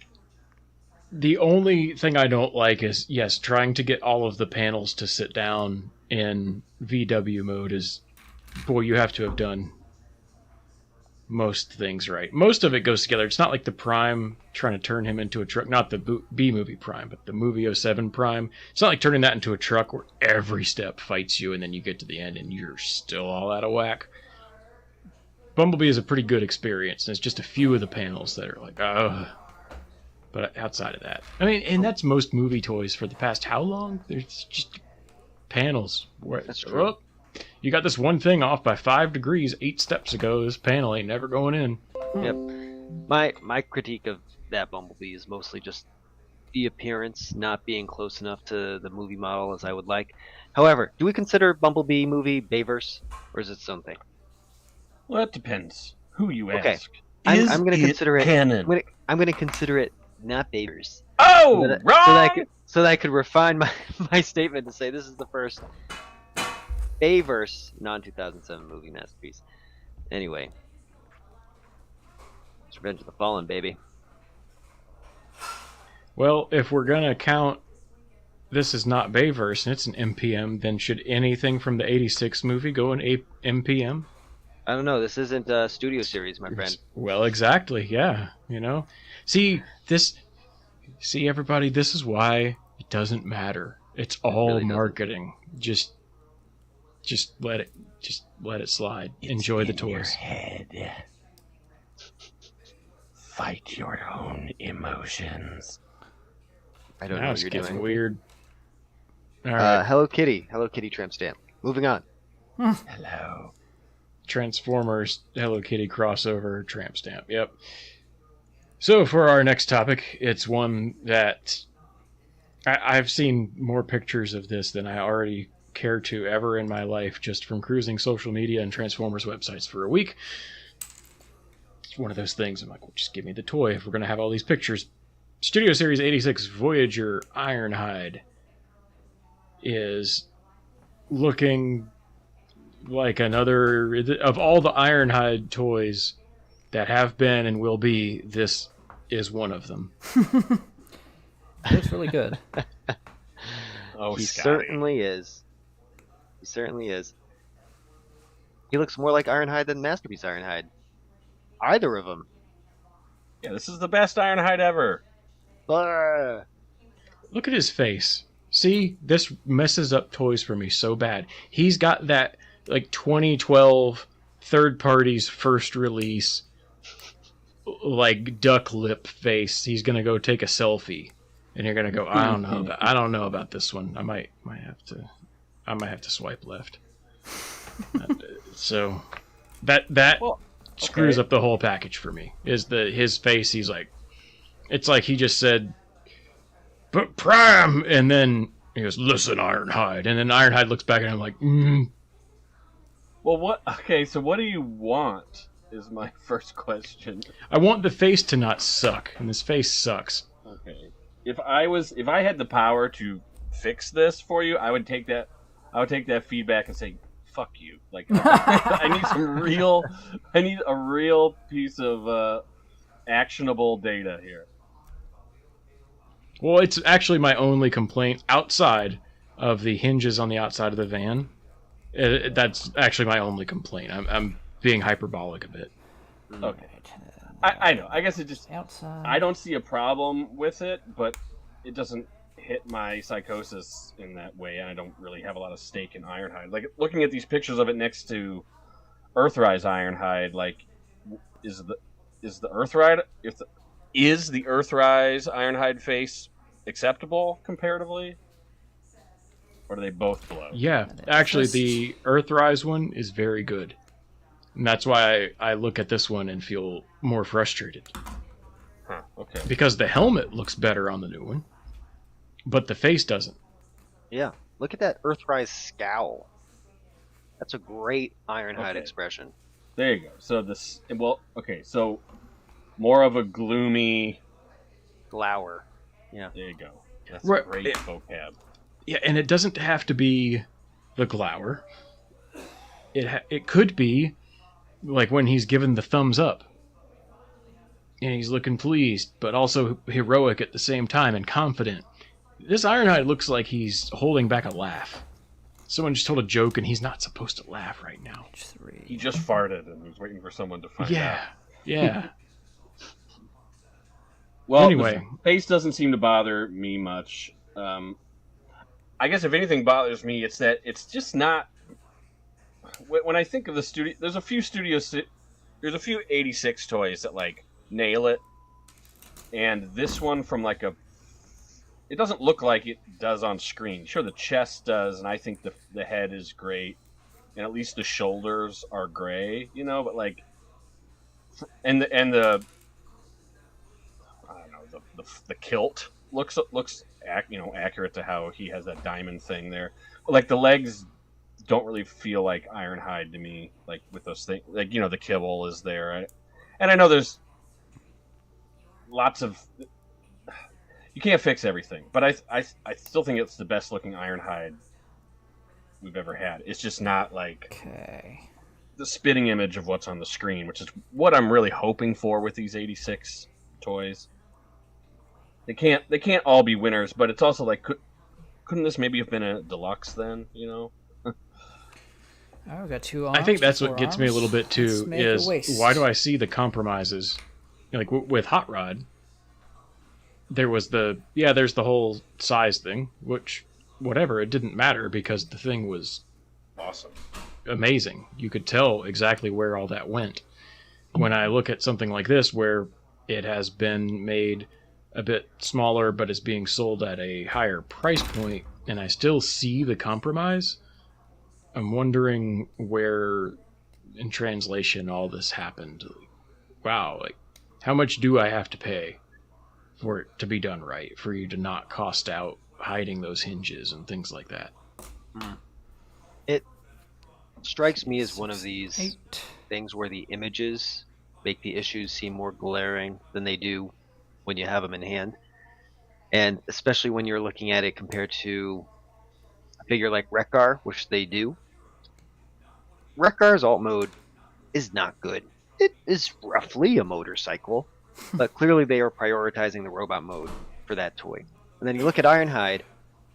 The only thing I don't like is, yes, trying to get all of the panels to sit down in VW mode is, boy, you have to have done most things right. Most of it goes together. It's not like the Prime trying to turn him into a truck, not the B movie Prime, but the movie 07 Prime. It's not like turning that into a truck where every step fights you and then you get to the end and you're still all out of whack. Bumblebee is a pretty good experience. There's just a few of the panels that are like, ugh. But outside of that, I mean, and that's most movie toys for the past how long? There's just panels. That's true. Oh, you got this one thing off by 5 degrees 8 steps ago. This panel ain't never going in. Yep. My critique of that Bumblebee is mostly just the appearance not being close enough to the movie model as I would like. However, do we consider Bumblebee movie Bayverse, or is it its own thing? Well, that depends who you Okay. ask. I'm going to consider it canon? I'm going to consider it not Bayverse. Oh, So that- wrong! So that I could refine my statement to say this is the first Bayverse non-2007 movie masterpiece. Anyway, it's Revenge of the Fallen, baby. Well, if we're gonna count this is not Bayverse and it's an MPM, then should anything from the '86 movie go in a MPM? I don't know. This isn't a studio series, my friend. Well, exactly. Yeah, See everybody. This is why it doesn't matter. It's all really doesn't. marketing. Just let it slide. Enjoy the toys. Head. Fight your own emotions. I don't Now know it's what you're getting doing. weird. All right. Hello Kitty tramp stamp. Moving on. Hello. Transformers Hello Kitty crossover tramp stamp. Yep. So for our next topic, it's one that I've seen more pictures of this than I already care to ever in my life, just from cruising social media and Transformers websites for a week. It's one of those things. I'm like, well, just give me the toy if we're going to have all these pictures. Studio Series 86 Voyager Ironhide is looking like another of all the Ironhide toys that have been and will be. This is one of them. It looks really good. Oh, He Scotty. certainly is. He certainly is. He looks more like Ironhide than Masterpiece Ironhide. Either of them. Yeah, this is the best Ironhide ever. Look at his face. See, this messes up toys for me so bad. He's got that like 2012 third party's first release like duck lip face. He's gonna go take a selfie, and you're gonna go, I don't know about this one. I might have to swipe left. So that screws up the whole package for me. Is his face? He's like, it's like he just said, "But Prime," and then he goes, "Listen, Ironhide," and then Ironhide looks back at him like, Well, what? Okay, so what do you want? Is my first question. I want the face to not suck, and his face sucks. Okay, if I had the power to fix this for you, I would take that feedback and say, "Fuck you!" Like, I need a real piece of actionable data here. Well, it's actually my only complaint outside of the hinges on the outside of the van. That's actually my only complaint. I'm being hyperbolic a bit. Okay. I know. I guess it just... Outside. I don't see a problem with it, but it doesn't hit my psychosis in that way, and I don't really have a lot of stake in Ironhide. Like, looking at these pictures of it next to Earthrise Ironhide, like, is the Earthrise... Is the Earthrise Ironhide face acceptable comparatively? Or do they both blow? Yeah, actually, the Earthrise one is very good. And that's why I look at this one and feel more frustrated. Huh, okay. Because the helmet looks better on the new one, but the face doesn't. Yeah. Look at that Earthrise scowl. That's a great Ironhide expression. There you go. So this... Well, okay, so... More of a gloomy... Glower. Yeah. There you go. That's Right. a great vocab. Yeah, and it doesn't have to be the glower. It could be like when he's given the thumbs up. And he's looking pleased, but also heroic at the same time and confident. This Ironhide looks like he's holding back a laugh. Someone just told a joke and he's not supposed to laugh right now. He just farted and was waiting for someone to find out. Yeah. Well, anyway, the face doesn't seem to bother me much. I guess if anything bothers me, it's that it's just not. When I think of the studio, there's a few 86 toys that like nail it, and this one from like it doesn't look like it does on screen. Sure, the chest does, and I think the head is great, and at least the shoulders are gray, but like, and the I don't know, the kilt looks accurate to how he has that diamond thing there. But like the legs don't really feel like Ironhide to me, like with those things, like the kibble is there, and I know there's lots of. You can't fix everything, but I still think it's the best looking Ironhide we've ever had. It's just not like the spitting image of what's on the screen, which is what I'm really hoping for with these 86 toys. They can't all be winners, but it's also like couldn't this maybe have been a deluxe then? Oh, we got two I think that's what gets me a little bit too. Is why do I see the compromises? Like with Hot Rod. There was there's the whole size thing, which, whatever, it didn't matter because the thing was awesome. Amazing. You could tell exactly where all that went. When I look at something like this, where it has been made a bit smaller but is being sold at a higher price point, and I still see the compromise, I'm wondering where, in translation, all this happened. Wow, like, How much do I have to pay for it to be done right, for you to not cost out hiding those hinges and things like that? It strikes me as one of 6, these 8. things where the images make the issues seem more glaring than they do when you have them in hand. And especially when you're looking at it compared to a figure like Rekgar, which they do. Rekgar's alt mode is not good. It is roughly a motorcycle, but clearly they are prioritizing the robot mode for that toy. And then you look at Ironhide,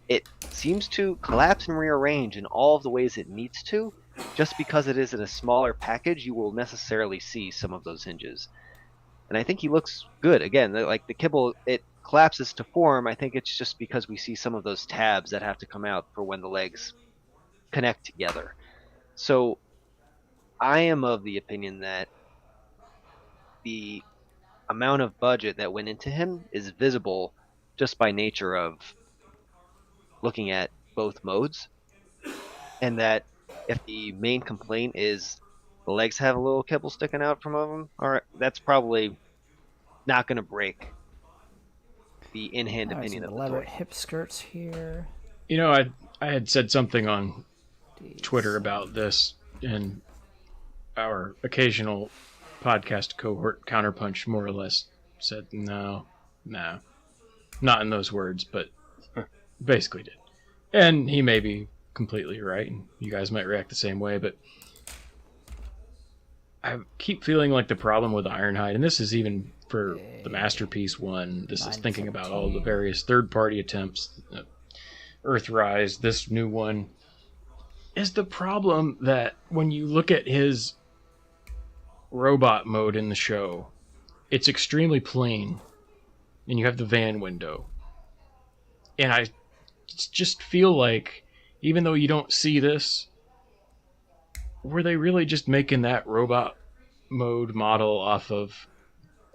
it seems to collapse and rearrange in all of the ways it needs to. Just because it is in a smaller package, you will necessarily see some of those hinges. And I think he looks good. Again, like the kibble, it collapses to form. I think it's just because we see some of those tabs that have to come out for when the legs connect together. So I am of the opinion that the amount of budget that went into him is visible just by nature of looking at both modes, and that if the main complaint is the legs have a little kibble sticking out from them, all right, that's probably not going to break the in-hand All right, opinion some of the elaborate toy. hip skirts here. You know, I had said something on These. Twitter about this, and our occasional podcast cohort, Counterpunch, more or less said, no, not in those words, but basically did. And he may be completely right, and you guys might react the same way, but I keep feeling like the problem with Ironhide, and this is even for the Masterpiece one, this is thinking about all the various third-party attempts, Earthrise, this new one, is the problem that when you look at his robot mode in the show, it's extremely plain, and you have the van window. And I just feel like, even though you don't see this, were they really just making that robot mode model off of,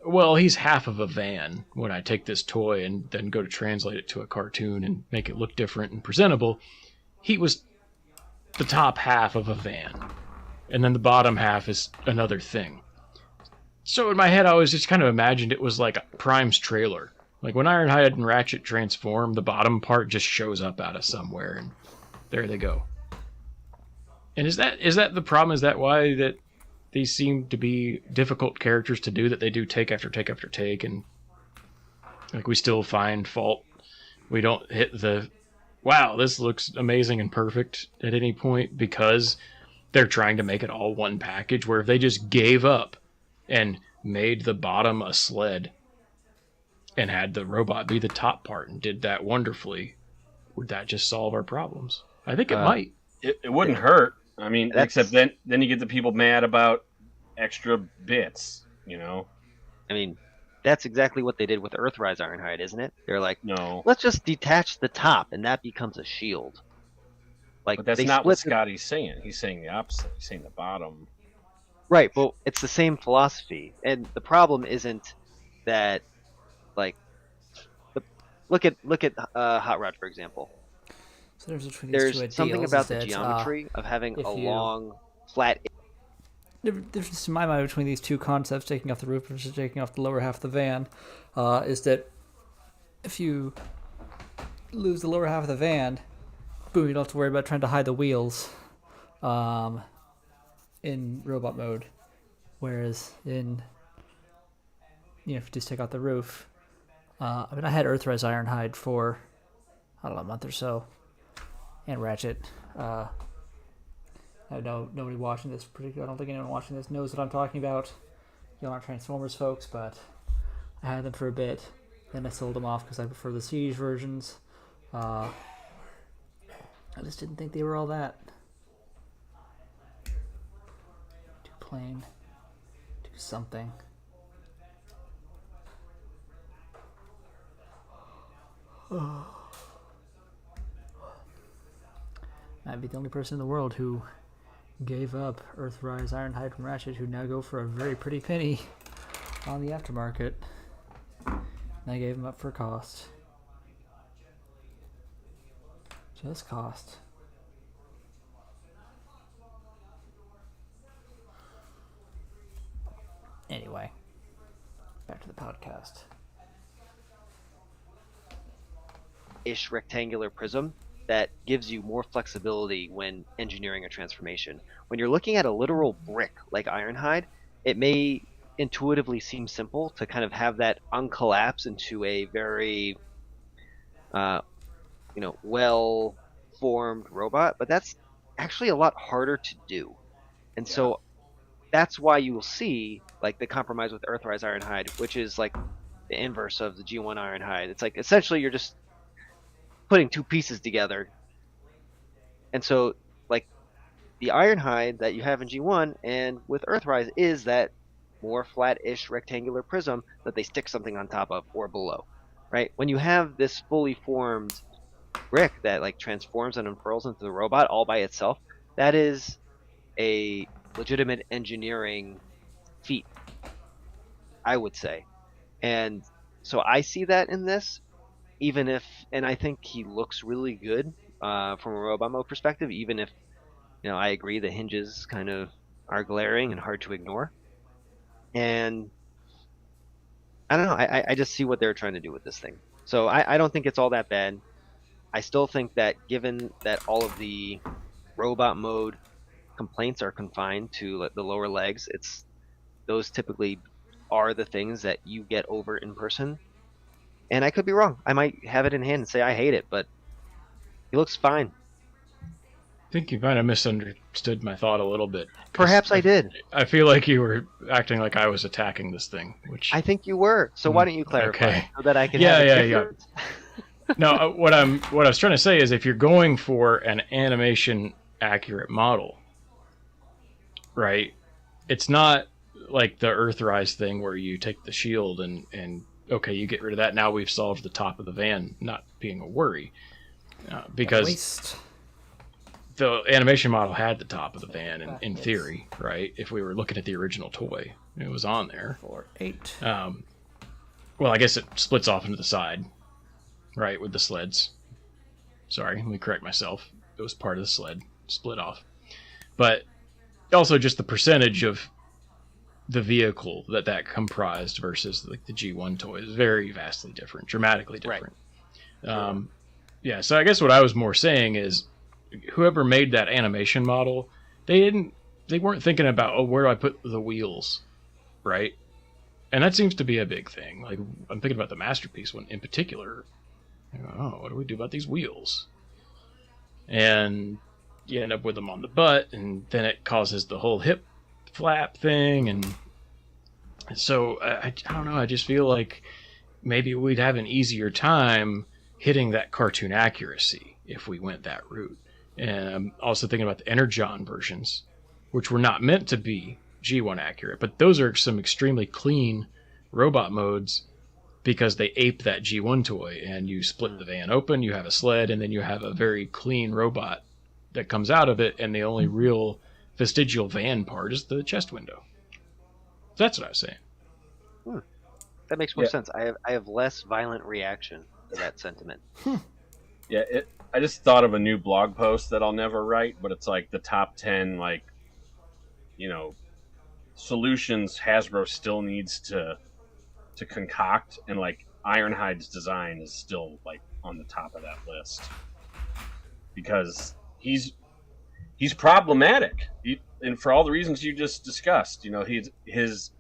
well, he's half of a van when I take this toy and then go to translate it to a cartoon and make it look different and presentable. He was the top half of a van, and then the bottom half is another thing. So in my head, I always just kind of imagined it was like Prime's trailer. Like when Ironhide and Ratchet transform, the bottom part just shows up out of somewhere, and there they go. And is that the problem? Is that why that these seem to be difficult characters to do, that they do take after take after take, and like we still find fault? We don't hit the, wow, this looks amazing and perfect at any point, because they're trying to make it all one package, where if they just gave up and made the bottom a sled and had the robot be the top part and did that wonderfully, would that just solve our problems? I think it might. It wouldn't hurt. I mean, except then you get the people mad about extra bits, you know? I mean, that's exactly what they did with Earthrise Ironhide, isn't it? They're like, No. let's just detach the top, and that becomes a shield. Like, But that's they not what split Scotty's saying. He's saying the opposite. He's saying the bottom. Right, but it's the same philosophy, and the problem isn't that, like, look at Hot Rod, for example. So there's Something about the geometry of having a long, flat. The difference in my mind between these two concepts, taking off the roof versus taking off the lower half of the van, is that if you lose the lower half of the van, boom, you don't have to worry about trying to hide the wheels in robot mode. Whereas in, if you just take out the roof, I had Earthrise Ironhide for, I don't know, a month or so, and Ratchet. I know nobody watching this particular. I don't think anyone watching this knows what I'm talking about. You aren't Transformers folks, but I had them for a bit. Then I sold them off because I prefer the Siege versions. I just didn't think they were all that. Too plain. Too something. I'd be the only person in the world who gave up Earthrise, Ironhide, and Ratchet, who now go for a very pretty penny on the aftermarket. And I gave them up for cost. Just cost. Anyway. Back to the podcast. Ish rectangular prism that gives you more flexibility when engineering a transformation. When you're looking at a literal brick like Ironhide, it may intuitively seem simple to kind of have that uncollapse into a very, well-formed robot, but that's actually a lot harder to do. And so that's why you will see like the compromise with Earthrise Ironhide, which is like the inverse of the G1 Ironhide. It's like essentially you're just putting two pieces together. And so like the Ironhide that you have in G1 and with Earthrise is that more flat-ish rectangular prism that they stick something on top of or below, right? When you have this fully formed brick that like transforms and unfurls into the robot all by itself, that is a legitimate engineering feat, I would say. And so I see that in this, and I think he looks really good from a robot mode perspective, even if, I agree the hinges kind of are glaring and hard to ignore. And I don't know, I just see what they're trying to do with this thing. So I don't think it's all that bad. I still think that given that all of the robot mode complaints are confined to the lower legs, those typically are the things that you get over in person. And I could be wrong. I might have it in hand and say I hate it, but he looks fine. I think you might have misunderstood my thought a little bit. Perhaps I did. I feel like you were acting like I was attacking this thing, which I think you were. So why don't you clarify okay. so that I can have a difference? No, what I was trying to say is if you're going for an animation accurate model, right? It's not like the Earthrise thing where you take the shield and okay, you get rid of that. Now we've solved the top of the van not being a worry, because the animation model had the top of the van in theory, right? If we were looking at the original toy, it was on there. 4, 8. Well, I guess it splits off into the side, right, with the sleds. Sorry, let me correct myself. It was part of the sled, split off. But also just the percentage of the vehicle that comprised versus like the G1 toy is very vastly different, dramatically different. Right. Yeah, so I guess what I was more saying is whoever made that animation model, they weren't thinking about, where do I put the wheels, right? And that seems to be a big thing. Like, I'm thinking about the Masterpiece one in particular. What do we do about these wheels? And you end up with them on the butt, and then it causes the whole hip flap thing. And so, I don't know, I just feel like maybe we'd have an easier time hitting that cartoon accuracy if we went that route. And I'm also thinking about the Energon versions, which were not meant to be G1 accurate, but those are some extremely clean robot modes because they ape that G1 toy, and you split the van open, you have a sled, and then you have a very clean robot that comes out of it, and the only real vestigial van part is the chest window. That's what I was saying. That makes more sense. I have less violent reaction to that sentiment. Yeah, I just thought of a new blog post that I'll never write, but it's like the top 10, solutions Hasbro still needs to concoct, and like Ironhide's design is still like on the top of that list because he's problematic, and for all the reasons you just discussed. His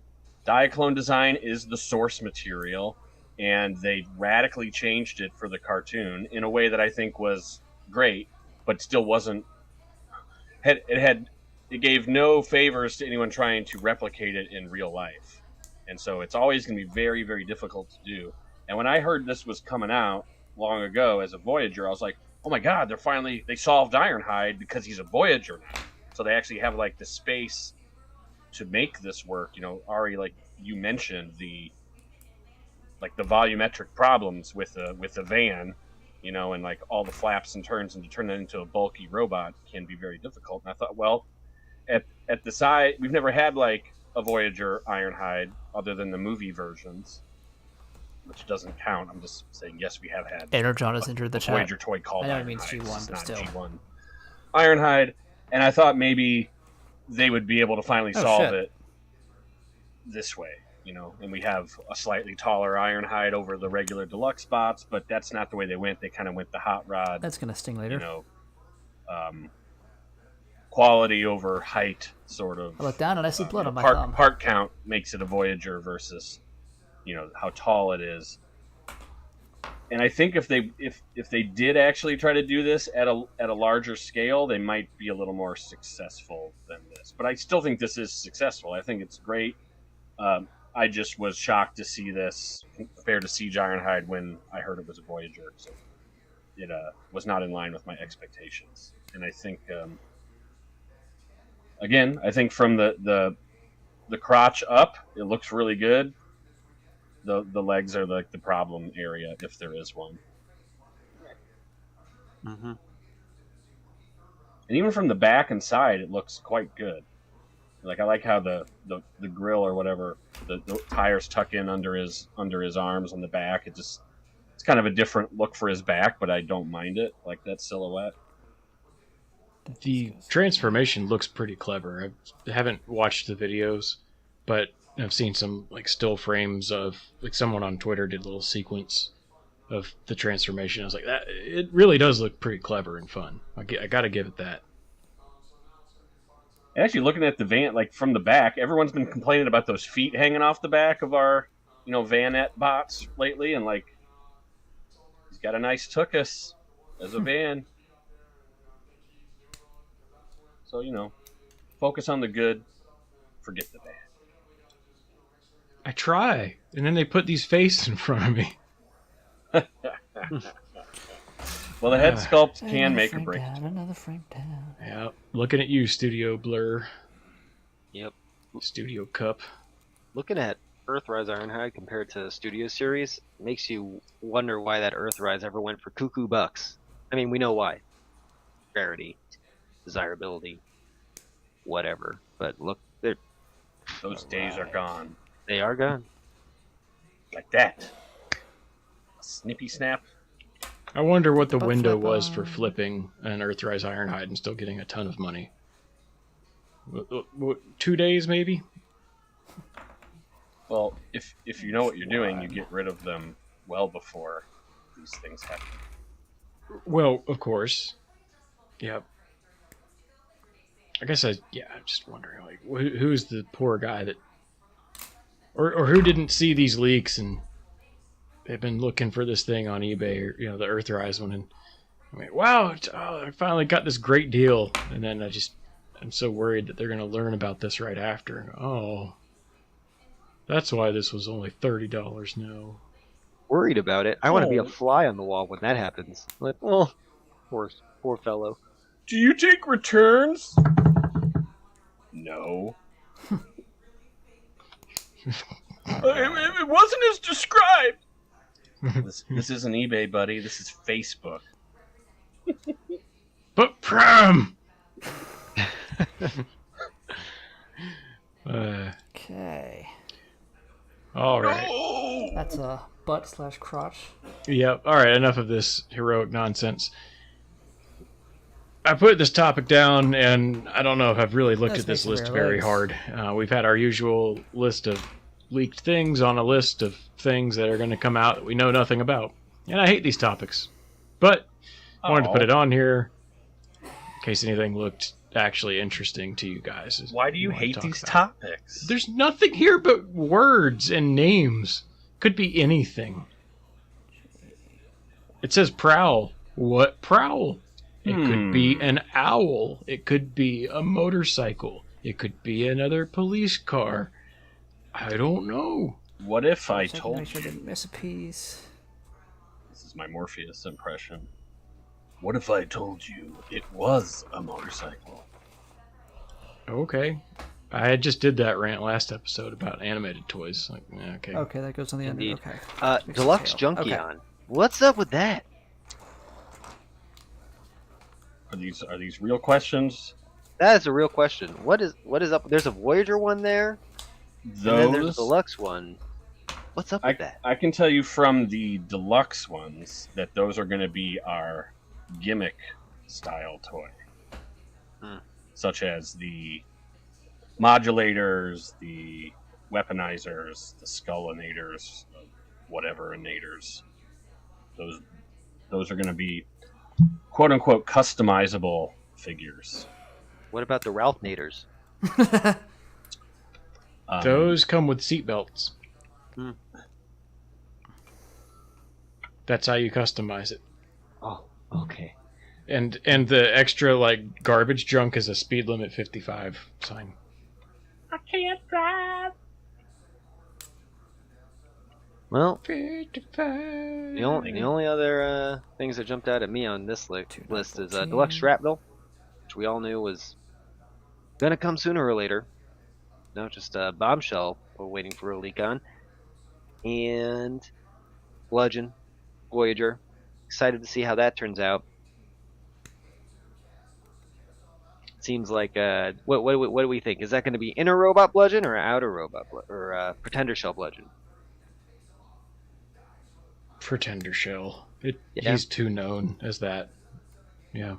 Diaclone design is the source material, and they radically changed it for the cartoon in a way that I think was great, but still wasn't. It gave no favors to anyone trying to replicate it in real life, and so it's always going to be very, very difficult to do. And when I heard this was coming out long ago as a Voyager, I was like, "Oh my God! They solved Ironhide because he's a Voyager now." So they actually have like the space to make this work. Ari, like you mentioned, the volumetric problems with the van, and like all the flaps and turns, and to turn that into a bulky robot can be very difficult. And I thought, well, at the side, we've never had like a Voyager Ironhide other than the movie versions, which doesn't count. I'm just saying, yes, we have had. Energon has entered the chat. Voyager toy called I know Ironhide. it means G1, but still. G1 Ironhide, and I thought maybe they would be able to finally solve it this way, and we have a slightly taller Ironhide over the regular deluxe bots, but that's not the way they went. They kind of went the hot rod. That's gonna sting later. Quality over height, sort of. I look down and I see blood on my part, thumb. Part count makes it a Voyager versus, how tall it is. And I think if they did actually try to do this at a larger scale, they might be a little more successful than this. But I still think this is successful. I think it's great. I just was shocked to see this compared to Siege Ironhide when I heard it was a Voyager. So it was not in line with my expectations. And I think, again, from the crotch up, it looks really good. The legs are like the problem area, if there is one. Mm-hmm. And even from the back and side, it looks quite good. Like I like how the grill or whatever, the tires tuck in under his arms on the back. It's kind of a different look for his back, but I don't mind it. Like that silhouette. The transformation looks pretty clever. I haven't watched the videos, but I've seen some like still frames of like someone on Twitter did a little sequence of the transformation. I was like, that it really does look pretty clever and fun. I got to give it that. Actually, looking at the van, like from the back, everyone's been complaining about those feet hanging off the back of our, vanette bots lately, and like he's got a nice tuchus as a van. So focus on the good, forget the bad. I try, and then they put these faces in front of me. Well, the head sculpt can make or break. Another frame down. Yeah, looking at you, Studio Blur. Yep. Studio Cup. Looking at Earthrise Ironhide compared to Studio Series makes you wonder why that Earthrise ever went for cuckoo bucks. I mean, we know why. Rarity, desirability, whatever. But look, those days are gone. They are gone. Like that. A snippy snap. I wonder what the window was for flipping an Earthrise Ironhide and still getting a ton of money. 2 days, maybe? Well, if you know what you're doing, you get rid of them well before these things happen. Well, of course. Yep. I guess I'm just wondering, like, who's the poor guy that... Or who didn't see these leaks and they've been looking for this thing on eBay, or the Earthrise one, and I mean, wow, I finally got this great deal, and then I'm so worried that they're going to learn about this right after. Oh, that's why this was only $30 now. Worried about it? I want to be a fly on the wall when that happens. Like, oh, poor fellow. Do you take returns? No. It wasn't as described. This isn't eBay, buddy. This is Facebook. But prom. Okay. All right. No! That's a butt/crotch. Yep. All right. Enough of this heroic nonsense. I put this topic down, and I don't know if I've really looked at this list very hard. We've had our usual list of leaked things on a list of things that are going to come out that we know nothing about. And I hate these topics. But I wanted to put it on here in case anything looked actually interesting to you guys. Why do you hate these topics? There's nothing here but words and names. Could be anything. It says prowl. What prowl? It could be an owl. It could be a motorcycle. It could be another police car. I don't know. What if I told Make sure I you? didn't miss a piece. This is my Morpheus impression. What if I told you it was a motorcycle? Okay. I just did that rant last episode about animated toys. Like, yeah, okay. Okay, that goes on the end. Indeed. Okay. Deluxe tail. Junkion. Okay. What's up with that? Are these real questions? That is a real question. What is up? There's a Voyager one there. And then there's a deluxe one. What's up with that? I can tell you from the deluxe ones that those are going to be our gimmick style toy. Such as the modulators, the weaponizers, the skullinators, whatever innators. Those are going to be quote unquote customizable figures. What about the Ralph Naders? Those come with seatbelts. Hmm. That's how you customize it. Oh, okay. And the extra like garbage junk is a speed limit 55 sign. I can't drive. Well, 55. the only other things that jumped out at me on this list is Deluxe Shrapnel, which we all knew was gonna come sooner or later. No, just a Bombshell we're waiting for a leak on. And Bludgeon, Voyager. Excited to see how that turns out. Seems like what do we think? Is that going to be inner robot Bludgeon or outer robot or Pretender Shell Bludgeon? Pretender Shell. Yeah. He's too known as that. Yeah.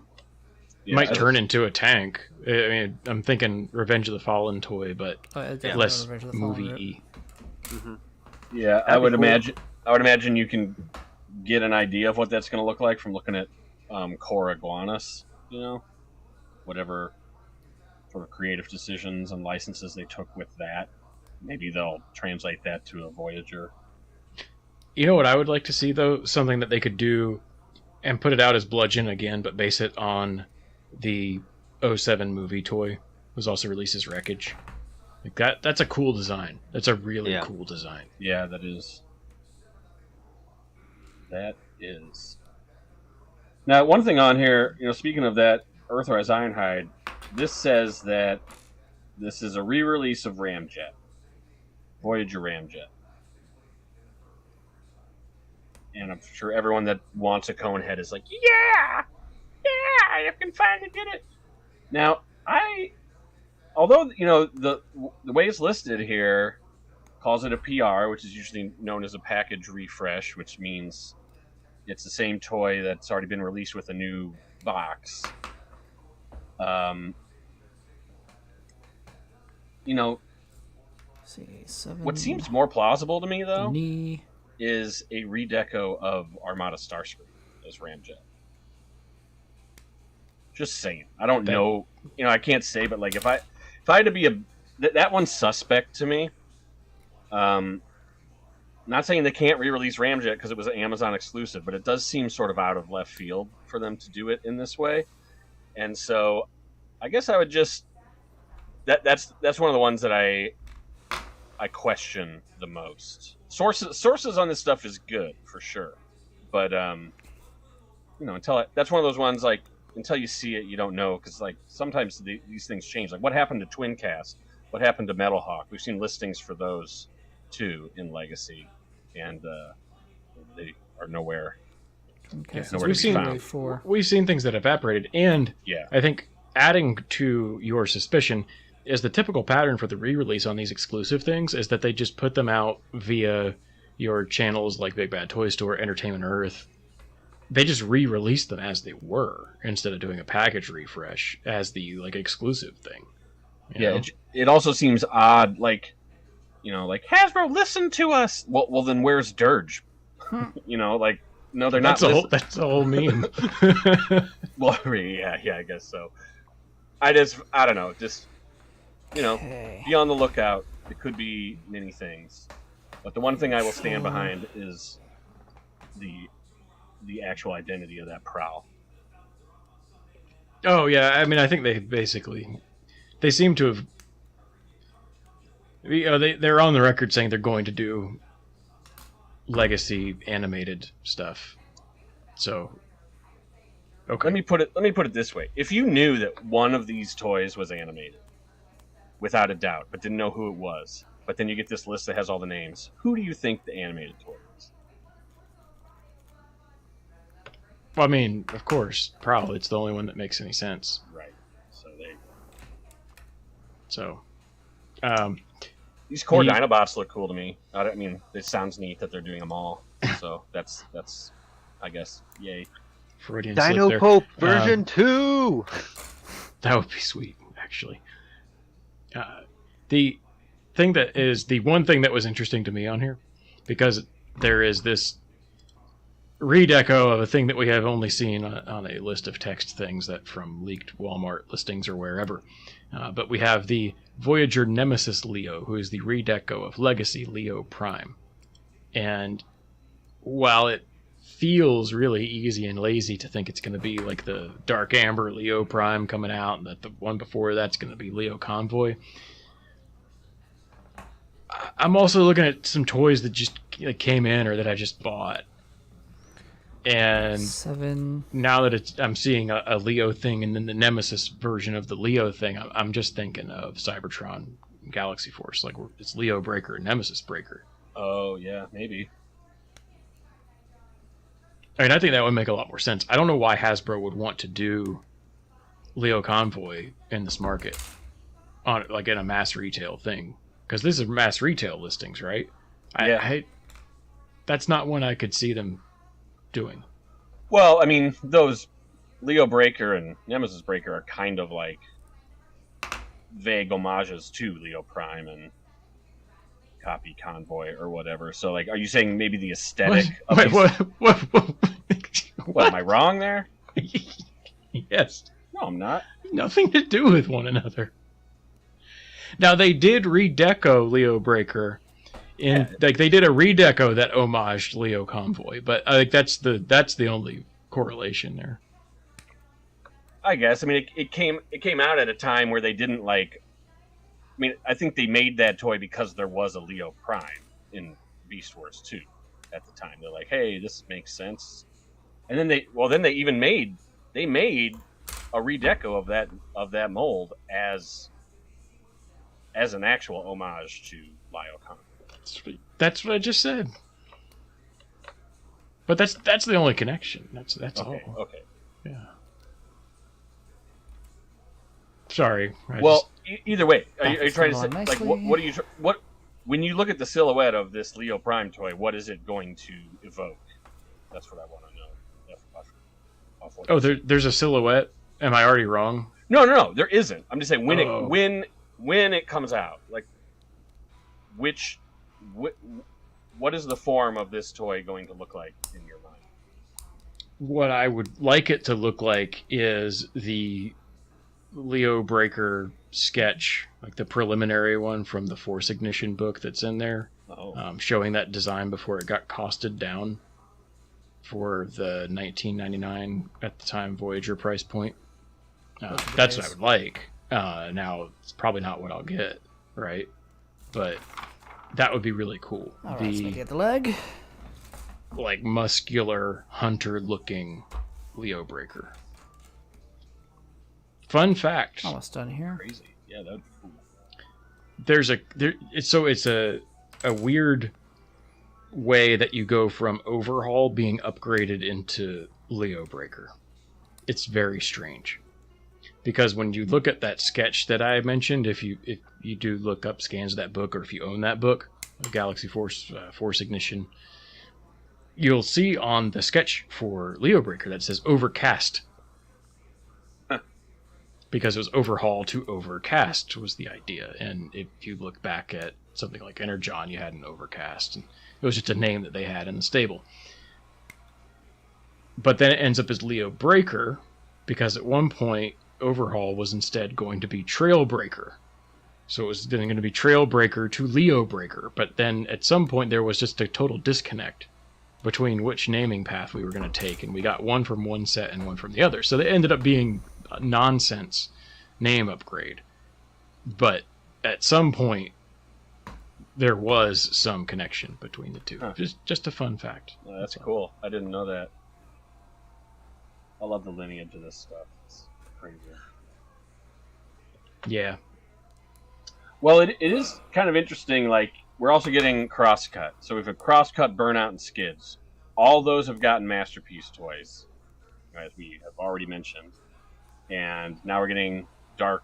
Yeah, Might turn into a tank. I mean, I'm thinking Revenge of the Fallen toy, but less movie-y. Mm-hmm. Yeah, I would imagine you can get an idea of what that's going to look like from looking at Core Iguanas. You know, whatever sort of creative decisions and licenses they took with that. Maybe they'll translate that to a Voyager. You know what I would like to see, though? Something that they could do and put it out as Bludgeon again, but base it on the 07 movie toy. It was also released as Wreckage. Like that's a cool design. That's a really cool design. Yeah, that is. That is. Now, one thing on here, speaking of that, Earthrise Ironhide, this says that this is a re-release of Ramjet. Voyager Ramjet. And I'm sure everyone that wants a Conehead is like, yeah, you can finally get it. Now, although the way it's listed here calls it a PR, which is usually known as a package refresh, which means it's the same toy that's already been released with a new box. What seems more plausible to me, though, is a redeco of Armada Starscream as Ramjet. Just saying. I don't know. I can't say, but like if I had to be that one's suspect to me. Not saying they can't re-release Ramjet because it was an Amazon exclusive, but it does seem sort of out of left field for them to do it in this way. And so, I guess I would just that's one of the ones that I question the most. Sources on this stuff is good for sure, but that's one of those ones like until you see it, you don't know because like sometimes these things change. Like what happened to Twin Cast? What happened to Metal Hawk? We've seen listings for those too in Legacy, and they are nowhere. Okay, nowhere to be found. We've seen things that evaporated, and I think adding to your suspicion is the typical pattern for the re-release on these exclusive things is that they just put them out via your channels like Big Bad Toy Store, Entertainment Earth. They just re-release them as they were instead of doing a package refresh as the like exclusive thing. You know? It also seems odd, like Hasbro, listen to us. Well, then where's Dirge? Like no, they're not. That's a whole meme. Well, yeah, I guess so. I don't know, just be on the lookout. It could be many things, but the one thing I will stand behind is the actual identity of that prowl. Oh yeah, I mean, I think they seem to have. They're on the record saying they're going to do Legacy animated stuff. So, okay. Let me put it this way: if you knew that one of these toys was animated, without a doubt, but didn't know who it was, but then you get this list that has all the names, who do you think the animated toy is? Well, I mean, of course, Prowl. It's the only one that makes any sense. Right. So there you go. So, these core Dinobots look cool to me. I mean, it sounds neat that they're doing them all. So that's I guess, yay. Freudian Dino slip there. Pope version 2. That would be sweet, actually. The thing that is the one thing that was interesting to me on here, because there is this redeco of a thing that we have only seen on a list of text things that from leaked Walmart listings or wherever. But we have the Voyager Nemesis Leo, who is the redeco of Legacy Leo Prime. And while it feels really easy and lazy to think it's going to be like the Dark Amber Leo Prime coming out, and that the one before that's going to be Leo Convoy, I'm also looking at some toys that just came in or that I just bought. And 7. now that I'm seeing a Leo thing and then the Nemesis version of the Leo thing, I'm just thinking of Cybertron Galaxy Force. Like, it's Leo Breaker and Nemesis Breaker. Oh, yeah, maybe. I mean, I think that would make a lot more sense. I don't know why Hasbro would want to do Leo Convoy in this market, on like in a mass retail thing. Because this is mass retail listings, right? Yeah. That's not one I could see them doing. Well, I mean, those Leo Breaker and Nemesis Breaker are kind of like vague homages to Leo Prime and Copy Convoy or whatever. So, like, are you saying maybe the aesthetic of Wait, these... what? Am I wrong there? Yes. No, I'm not. Nothing to do with one another. Now, they did redeco Leo Breaker. Like, they did a redeco that homaged Leo Convoy, but I think that's the only correlation there. I guess. I mean, it came out at a time where they didn't like. I mean, I think they made that toy because there was a Leo Prime in Beast Wars 2 at the time. They're like, hey, this makes sense. And then they made a redeco of that mold as an actual homage to Leo Convoy. That's what I just said. But that's the only connection. That's okay, all. Okay. Yeah. Sorry. Either way, are you trying to say nicely. like what do you when you look at the silhouette of this Leo Prime toy, what is it going to evoke? That's what I want to know. Oh, there's a silhouette. Am I already wrong? No, there isn't. I'm just saying when it comes out, like what is the form of this toy going to look like in your mind? What I would like it to look like is the Leo Breaker sketch, like the preliminary one from the Force Ignition book that's in there, showing that design before it got costed down for the $19.99 at the time Voyager price point. That's what I would like. Now, it's probably not what I'll get, right? But that would be really cool. All right, so we get the leg. Like muscular hunter-looking Leo Breaker. Fun fact. Almost done here. Crazy. Yeah, that would be cool. It's a weird way that you go from Overhaul being upgraded into Leo Breaker. It's very strange. Because when you look at that sketch that I mentioned, if you do look up scans of that book, or if you own that book, Galaxy Force Ignition, you'll see on the sketch for Leo Breaker that says Overcast. Because it was Overhaul to Overcast was the idea. And if you look back at something like Energon, you had an Overcast. And it was just a name that they had in the stable. But then it ends up as Leo Breaker, because at one point, Overhaul was instead going to be Trailbreaker. So it was then going to be Trailbreaker to Leo Breaker. But then at some point there was just a total disconnect between which naming path we were going to take. And we got one from one set and one from the other. So they ended up being a nonsense name upgrade. But at some point there was some connection between the two. Just a fun fact. Well, that's cool. I didn't know that. I love the lineage of this stuff. It's crazy. Yeah. Well, it is kind of interesting. Like, we're also getting Crosscut. So we have Crosscut, Burnout, and Skids. All those have gotten Masterpiece toys, as we have already mentioned. And now we're getting Dark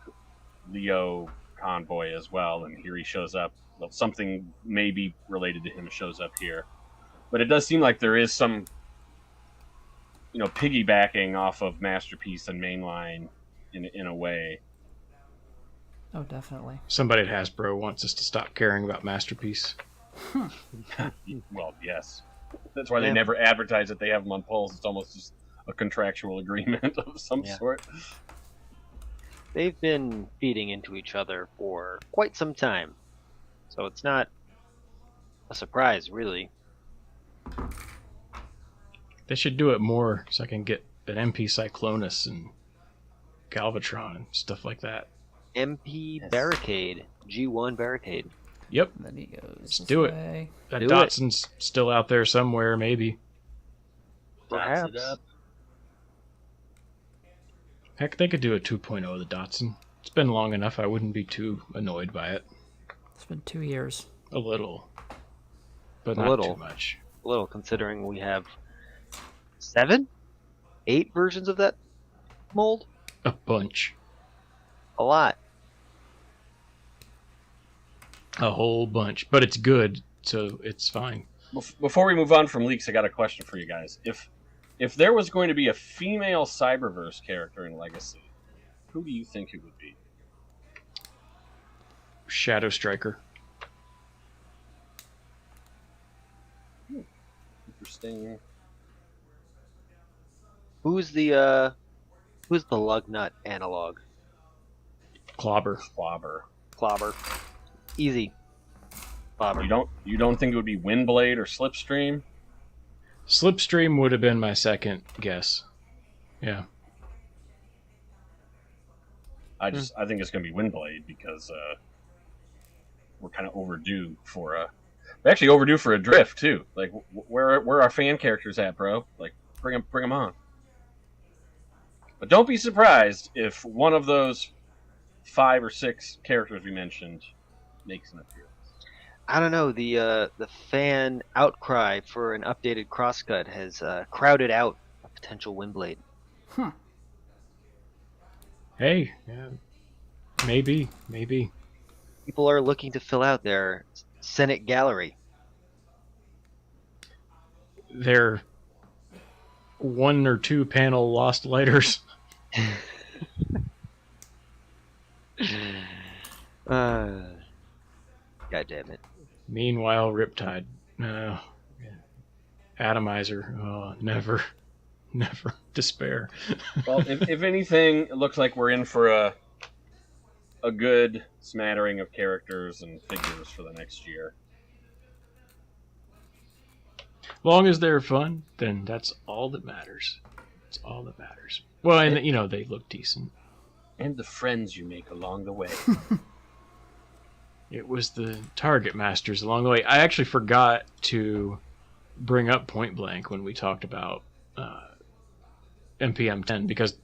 Leo Convoy as well. And here he shows up. Well, something maybe related to him shows up here. But it does seem like there is some, piggybacking off of Masterpiece and Mainline in a way. Oh, definitely. Somebody at Hasbro wants us to stop caring about Masterpiece. Well, yes. That's why they never advertise that they have them on polls. It's almost just a contractual agreement of some sort. They've been feeding into each other for quite some time, so it's not a surprise, really. They should do it more so I can get an MP Cyclonus and Galvatron and stuff like that. MP Barricade, G1 Barricade. Yep. And then he goes. Let's this do way. it. That Do it. Datsun's still out there somewhere, maybe. Perhaps. Dots it up. Heck, they could do a 2.0 of the Datsun. It's been long enough, I wouldn't be too annoyed by it. It's been 2 years. A little. But A not little. too much. A little, considering we have 7, 8 versions of that mold. A bunch. A lot. A whole bunch. But it's good, so it's fine. Before we move on from leaks, I got a question for you guys. If there was going to be a female Cyberverse character in Legacy, who do you think it would be? Shadow Striker. Interesting. Who's the Lugnut analog? Clobber. Clobber. Easy. Clobber. You don't think it would be Windblade or Slipstream? Slipstream would have been my second guess. Yeah. I think it's going to be Windblade because we're kind of overdue for actually overdue for a drift too. Like where are our fan characters at, bro? Like bring them on. But don't be surprised if one of those 5 or 6 characters we mentioned makes an appearance. I don't know. The fan outcry for an updated crosscut has crowded out a potential Windblade. Hey, yeah. Maybe. People are looking to fill out their Senate gallery. They're 1 or 2 panel Lost Lighters. God damn it. Meanwhile, Riptide. Atomizer. Oh, never. Despair. Well, if anything, it looks like we're in for a good smattering of characters and figures for the next year. Long as they're fun, then that's all that matters. It's all that matters. Well, and they look decent. And the friends you make along the way. It was the Target Masters along the way. I actually forgot to bring up Point Blank when we talked about MPM 10 because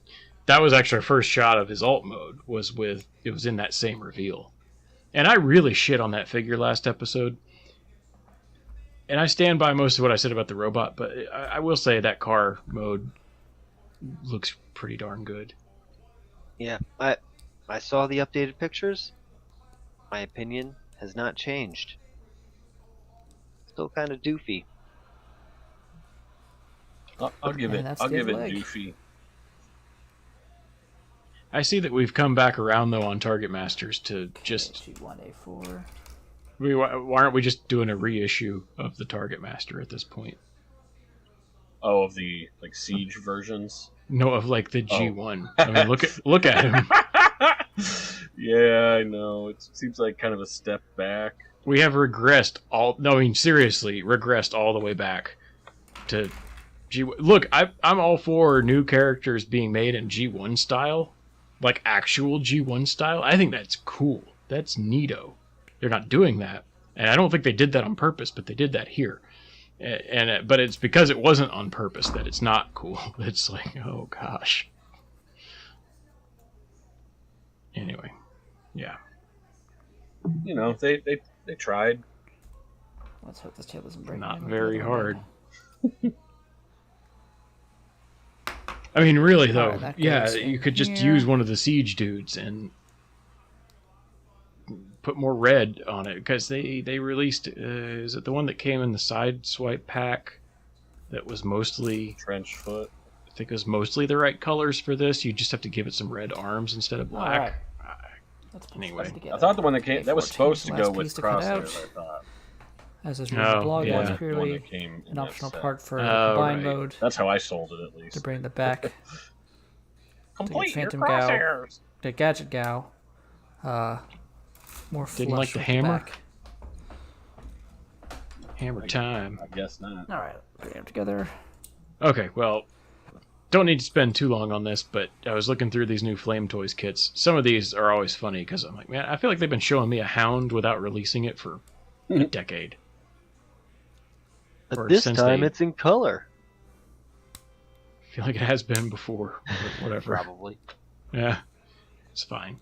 that was actually our first shot of his alt mode. It was in that same reveal, and I really shit on that figure last episode. And I stand by most of what I said about the robot, but I will say that car mode looks pretty darn good. Yeah, I saw the updated pictures. My opinion has not changed. Still kind of doofy. I'll give it. that's I'll good give it leg. doofy. I see that we've come back around though on Target Masters to just. G1A4. Why aren't we just doing a reissue of the Target Master at this point? Oh, of the Siege versions. No, of the G1. I mean, look at him. Yeah, I know. It seems like kind of a step back. We have regressed seriously, regressed all the way back to G1. Look, I'm all for new characters being made in G1 style, like actual G1 style. I think that's cool. That's neato. They're not doing that, and I don't think they did that on purpose, but they did that here. But it's because it wasn't on purpose that it's not cool. It's like, oh gosh. Anyway, yeah. They tried. Let's hope this tail doesn't break. Not very hard. I mean, really though, that yeah, goes you in could just here. use one of the Siege dudes and put more red on it because they released. Is it the one that came in the side swipe pack? That was mostly Trench foot. I think it was mostly the right colors for this. You just have to give it some red arms instead of black. Alright. That's pretty Anyway, fun to get I thought the one that came that was A14 supposed to last go with piece to cut out. crosshairs. I thought As is Oh, reading the blog, yeah. that's the one purely that came in an that optional set. part for Oh, combine right. mode That's how I sold it, at to least. bring the back Complete your Phantom Gao. crosshairs. the Gadget Gao. More Didn't like flush the with hammer? back. Hammer time. I guess not. All right, put them together. Okay, well, don't need to spend too long on this, but I was looking through these new Flame Toys kits. Some of these are always funny because I'm like, man, I feel like they've been showing me a Hound without releasing it for a decade. But Or this since time they- it's in color. I feel like it has been before, but whatever. Probably. Yeah, it's fine.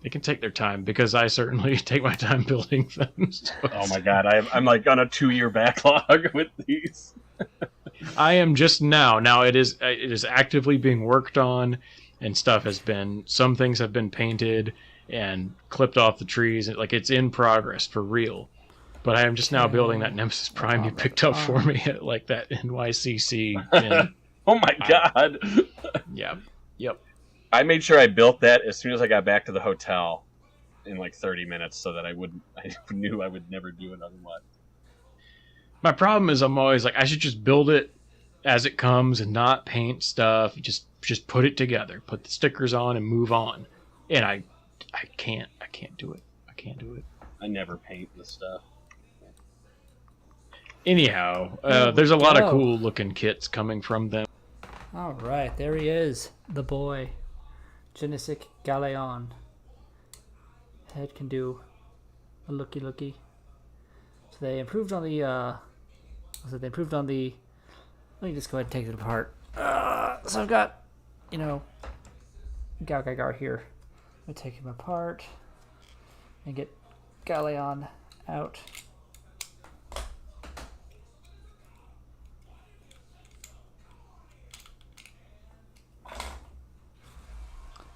They can take their time because I certainly take my time building them. So Oh my god, I'm like on a 2-year backlog with these. I am just now. Now it is actively being worked on, and some things have been painted and clipped off the trees. Like it's in progress for real. But I am just now building that Nemesis Prime you picked up for me at like that NYCC. Oh my god. Yeah. Yep. I made sure I built that as soon as I got back to the hotel in like 30 minutes so that I knew I would never do it otherwise. My problem is I'm always like I should just build it as it comes and not paint stuff. Just put it together, put the stickers on and move on. And I can't do it. I can't do it. I never paint the stuff. Anyhow, There we there's a lot go. of cool looking kits coming from them. All right, there he is, the boy, Genesic Galeon. Head can do a looky. So they improved on the. Let me just go ahead and take it apart. So I've got, GaoGaiGar here. I'm gonna take him apart and get Galeon out.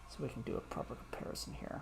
So we can do a proper comparison here.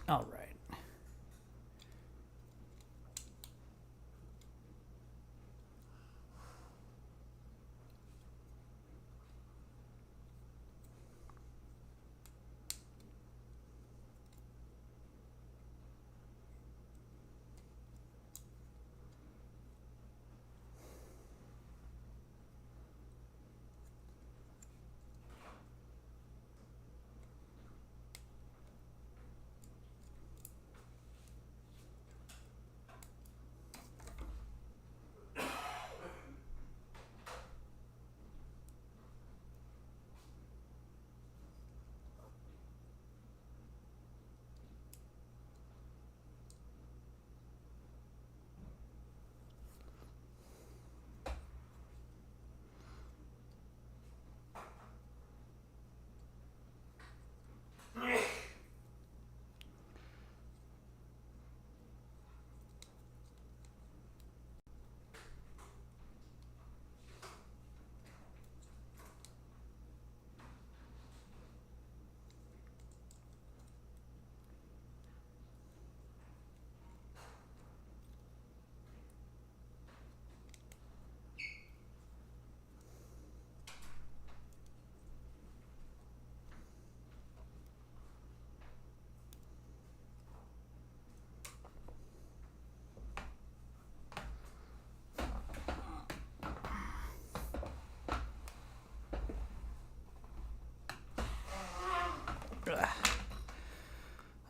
All right.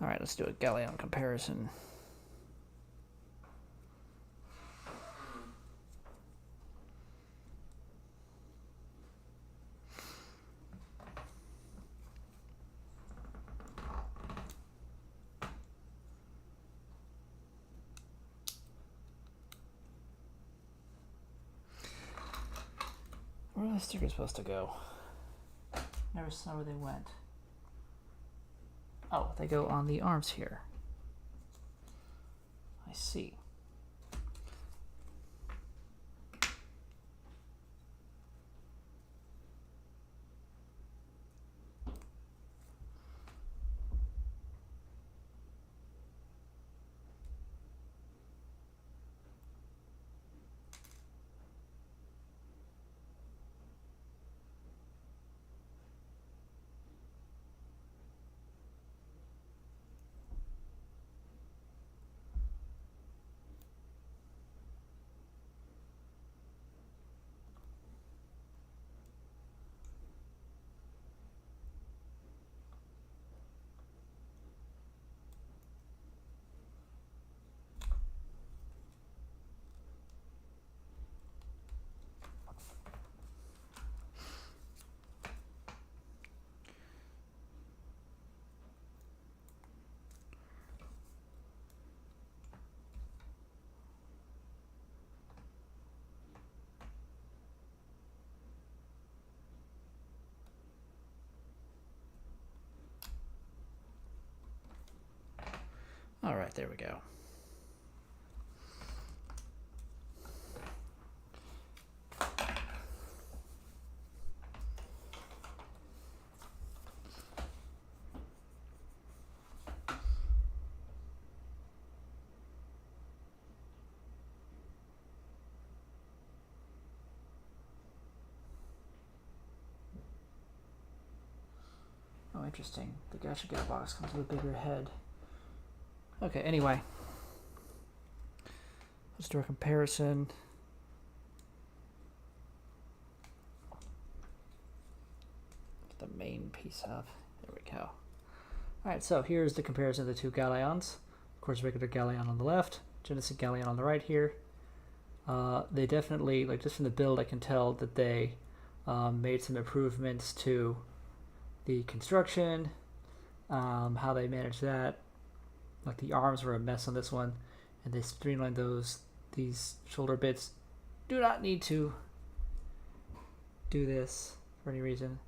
All right, let's do a Galeon comparison. Where are the stickers supposed to go? Never saw where they went. Oh, they go on the arms here. I see. All right, there we go. Oh, interesting. The Gadget Gao box comes with a bigger head. Okay, anyway. Let's do a comparison. Get the main piece of. There we go. Alright, so here's the comparison of the two Galeons. Of course, regular Galeon on the left, Genesic Galeon on the right here. They definitely, like just from the build, I can tell that they made some improvements to the construction, how they managed that. Like the arms were a mess on this one, and they streamlined these shoulder bits. Do not need to do this for any reason.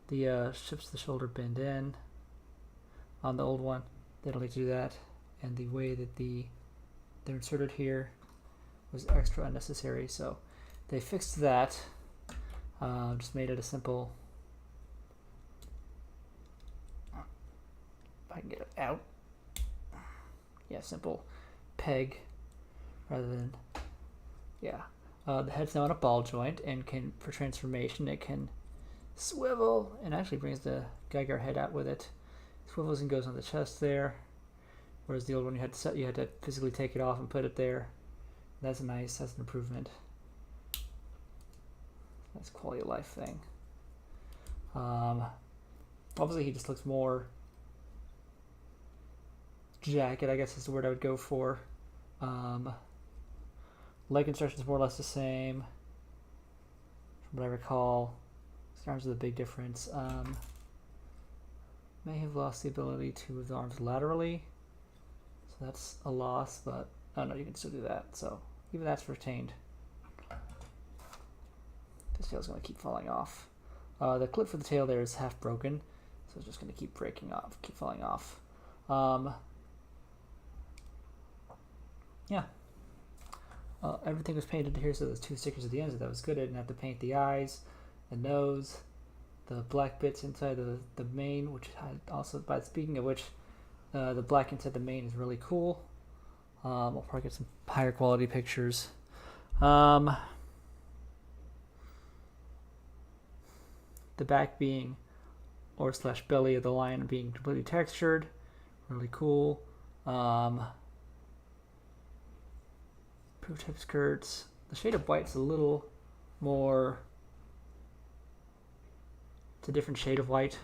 The ships the shoulder bend in on the old one. They don't need to do that, and the way that they're inserted here was extra unnecessary. So they fixed that. Just made it a simple. If I can get it out. Yeah, simple peg rather than, yeah. The head's now on a ball joint, and can, for transformation, it can swivel and actually brings the GaoGaiGar head out with it. Swivels and goes on the chest there, whereas the old one you had to physically take it off and put it there. That's nice. That's an improvement. That's a quality of life thing. Obviously, he just looks more jacket, I guess is the word I would go for. Leg construction is more or less the same, from what I recall. His arms are the big difference. May have lost the ability to move the arms laterally, so that's a loss, but oh no, you can still do that, so even that's retained. This tail's going to keep falling off. The clip for the tail there is half broken, so it's just going to keep breaking off, keep falling off. Yeah. Everything was painted here, so there's two stickers at the end, so that was good. I didn't have to paint the eyes, the nose, the black bits inside the mane, which I also, by speaking of which, the black inside the mane is really cool. I'll probably get some higher quality pictures. The back being, or slash belly of the lion being completely textured, really cool. Proof skirts. The shade of white's a little more. It's a different shade of white.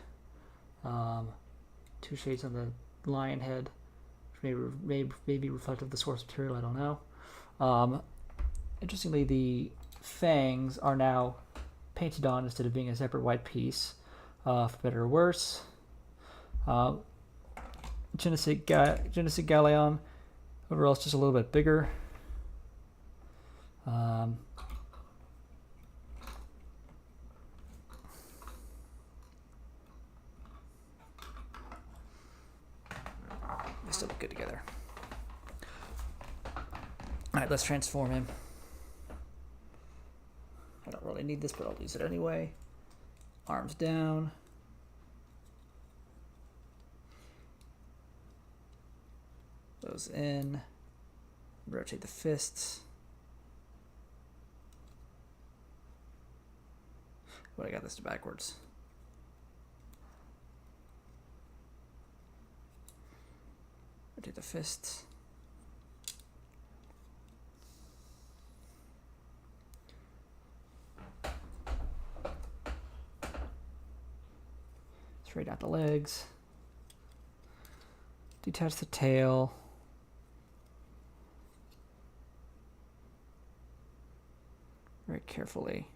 2 shades on the lion head, which may be reflective of the source material, I don't know. Interestingly, the fangs are now painted on instead of being a separate white piece, for better or worse. Genesic Galeon, overall it's just a little bit bigger. They still look good together. Alright, let's transform him. I don't really need this, but I'll use it anyway. Arms down. Those in. Rotate the fists. But I got this backwards. Rotate the fists. Straight out the legs. Detach the tail. Very carefully.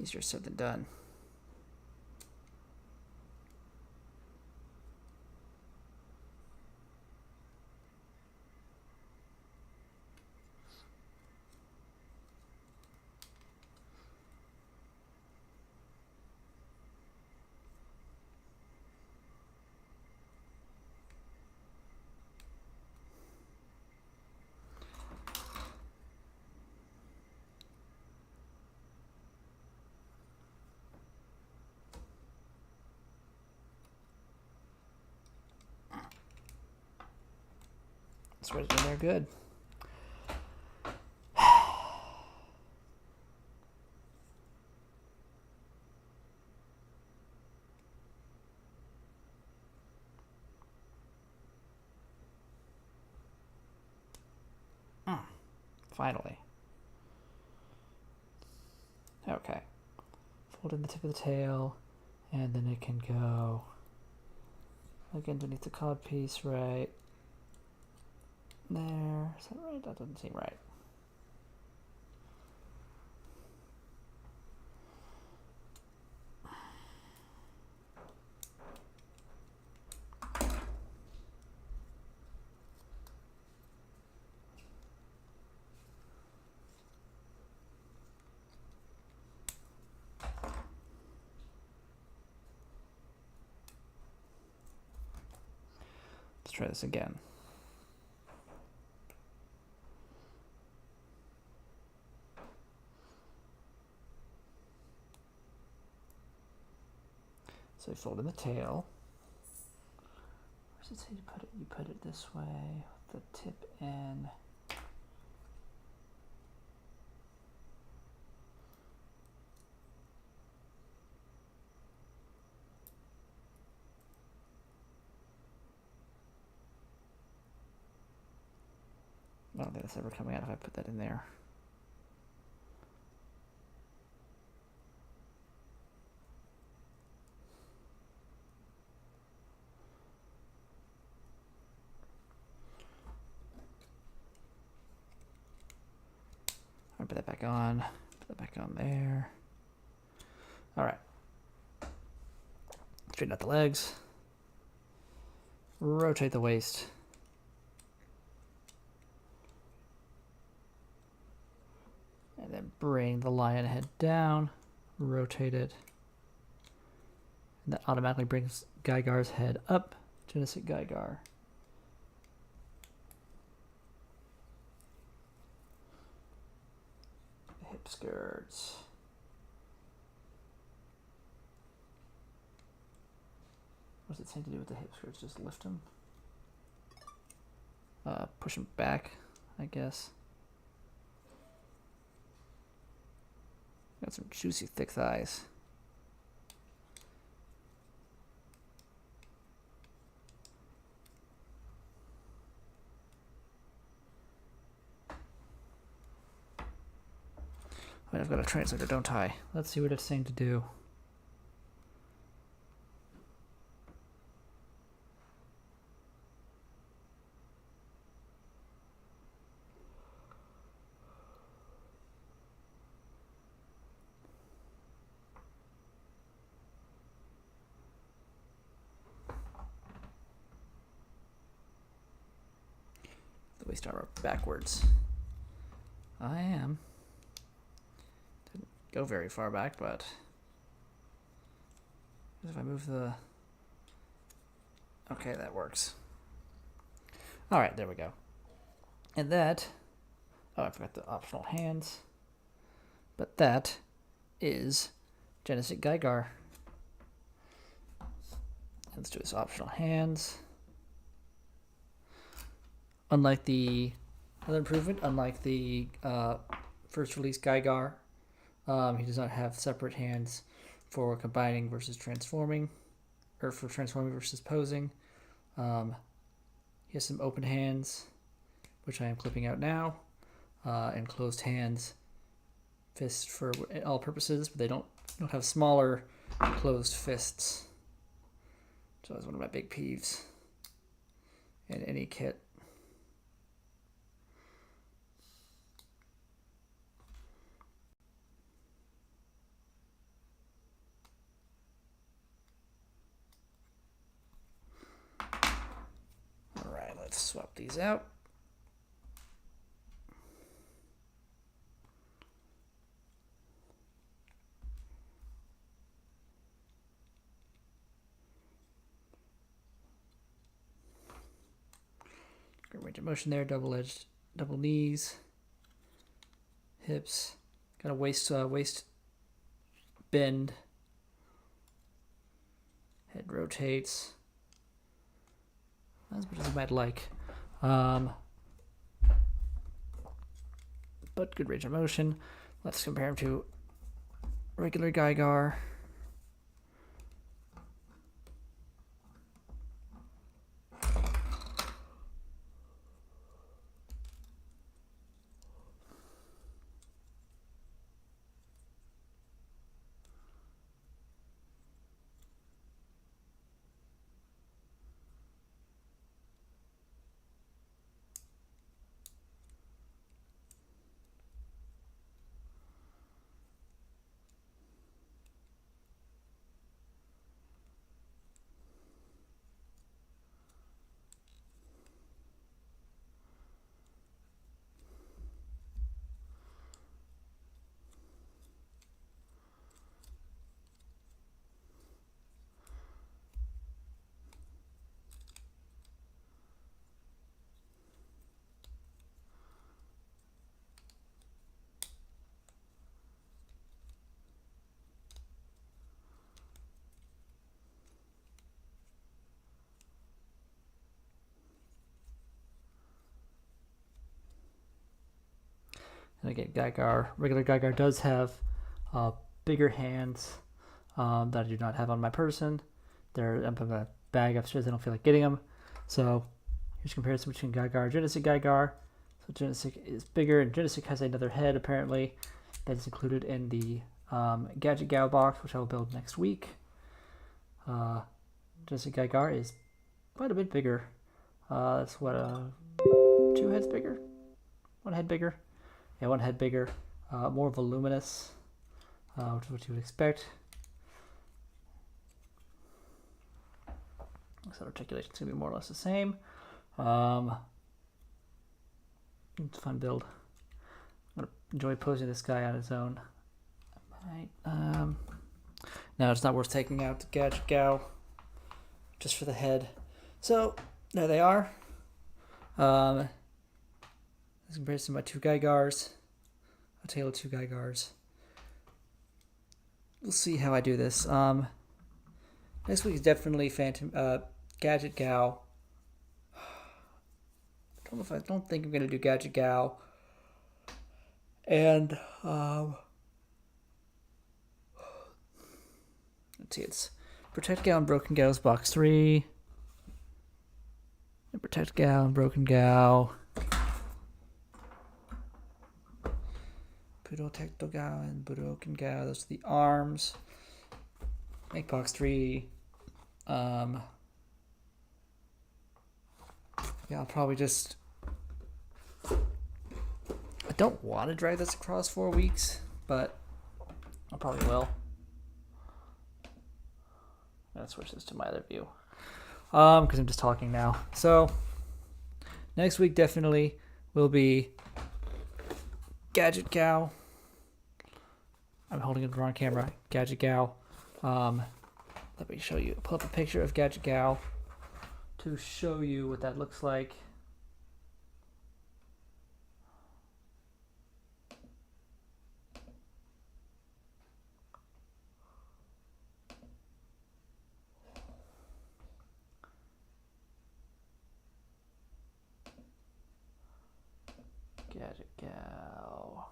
Easier said than done. That's right in there, good. Finally. Okay. Fold in the tip of the tail, and then it can go like underneath the cod piece right there. Is that right? That doesn't seem right. Let's try this again. So you fold in the tail. Where does it say you put it? You put it this way, with the tip in. I don't think that's ever coming out if I put that in there. I'll put that back on. Put that back on there. All right. Straighten out the legs. Rotate the waist. And then bring the lion head down, rotate it, and that automatically brings GaoGaiGar's head up. Genesic GaoGaiGar. The hip skirts. What does it seem to do with the hip skirts? Just lift them? Push them back, I guess. Got some juicy, thick thighs. Wait, I've got a translator, don't I? Let's see what it's saying to do. We start backwards. I am. Didn't go very far back, but if I move the... Okay, that works. Alright, there we go. And that... Oh, I forgot the optional hands. But that is Genesic GaoGaiGar. Let's do this optional hands. Unlike the other improvement, unlike the first release GaoGaiGar, he does not have separate hands for combining versus transforming, or for transforming versus posing. He has some open hands, which I am clipping out now, and closed hands, fists for all purposes, but they don't have smaller closed fists. So that's one of my big peeves in any kit. Alright, let's swap these out. Good range of motion there, double-edged, double knees, hips, got a waist bend, head rotates, not as much as I might like, but good range of motion. Let's compare him to regular GaoGaiGar. And again, regular GaoGaiGar does have bigger hands that I do not have on my person. They're up in a bag upstairs. I don't feel like getting them. So here's a comparison between GaoGaiGar and Genesic GaoGaiGar. So Genesic is bigger, and Genesic has another head apparently that is included in the Gadget Gao box, which I will build next week. Genesic GaoGaiGar is quite a bit bigger. That's what, 2 heads bigger? 1 head bigger? Yeah, 1 head bigger, more voluminous, which is what you would expect. So articulation is going to be more or less the same. It's a fun build. I'm going to enjoy posing this guy on his own. No, it's not worth taking out the Gadget Gao just for the head. So there they are. This compares to my 2 GaoGaiGars, a tail of 2 GaoGaiGars. We'll see how I do this. Next week is definitely Gadget Gao. I don't think I'm gonna do Gadget Gao. And let's see, it's Protect Gao and Broken Gao's box 3. And Protect Gao and Broken Gao. Protecto Gao and Broken Gao. Those are the arms. Make box 3. Yeah, I'll probably just... I don't want to drag this across 4 weeks, but I probably will. I'm going to switch this to my other view. Because I'm just talking now. So, next week definitely will be Gadget Gao. I'm holding it on camera. Gadget Gao. Let me show you. Pull up a picture of Gadget Gao to show you what that looks like. Gadget Gao.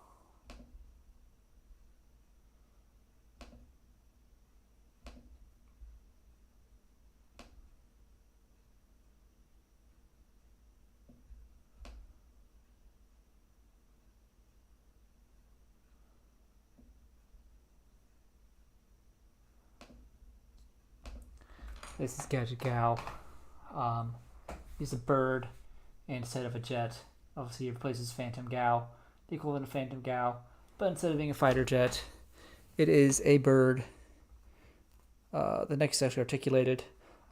This is Gadget Gao. He's a bird instead of a jet. Obviously, he replaces Phantom Gao, the equivalent of Phantom Gao, but instead of being a fighter jet, it is a bird. The neck is actually articulated,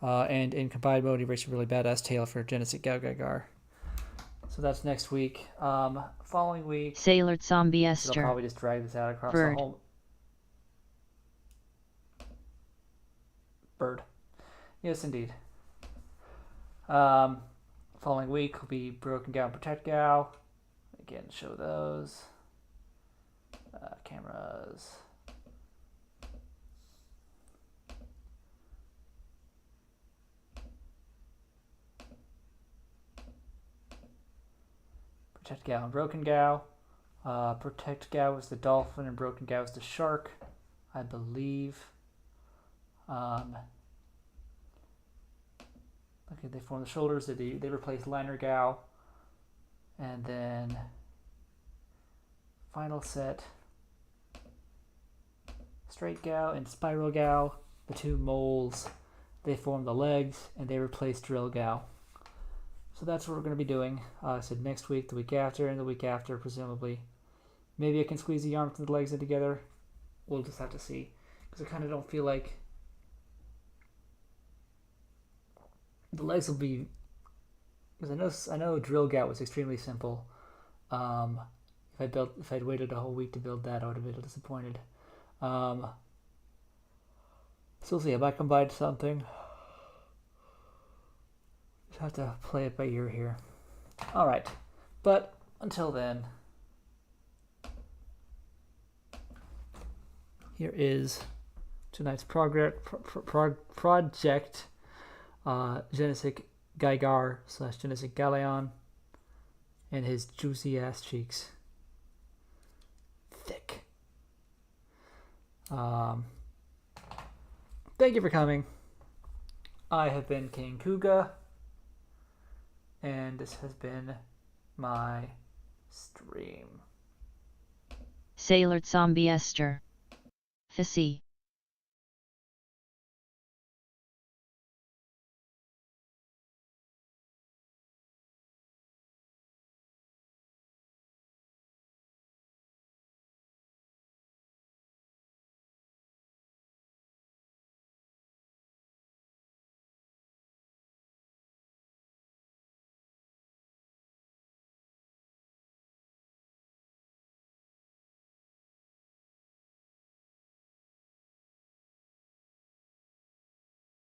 and in combined mode, he makes a really badass tail for Genesic GaoGaiGar. So that's next week. Following week, Sailor Zombie I'll Esther. probably just drag this out across Bird. the whole bird. Yes, indeed. Following week will be Broken Gao and Protect Gao. Again, show those. Cameras. Protect Gao and Broken Gao. Protect Gao is the dolphin and Broken Gao is the shark, I believe. Okay, they form the shoulders. They replace Liner Gao. And then final set, Straight Gao and Spiral Gao, the two moles. They form the legs, and they replace Drill Gao. So that's what we're going to be doing. I said next week, the week after, and the week after, presumably. Maybe I can squeeze the arms and the legs in together. We'll just have to see. Because I kind of don't feel like the legs will be, because I know Drill Gao was extremely simple. If I'd waited a whole week to build that, I would have been disappointed. So we'll see. I might combine something. Just have to play it by ear here. All right, but until then, here is tonight's project. Genesic GaoGaiGar / Genesic Galeon, and his juicy ass cheeks. Thick. Thank you for coming. I have been King Kuga, and this has been my stream. Sailor Zombie Esther. Fissy.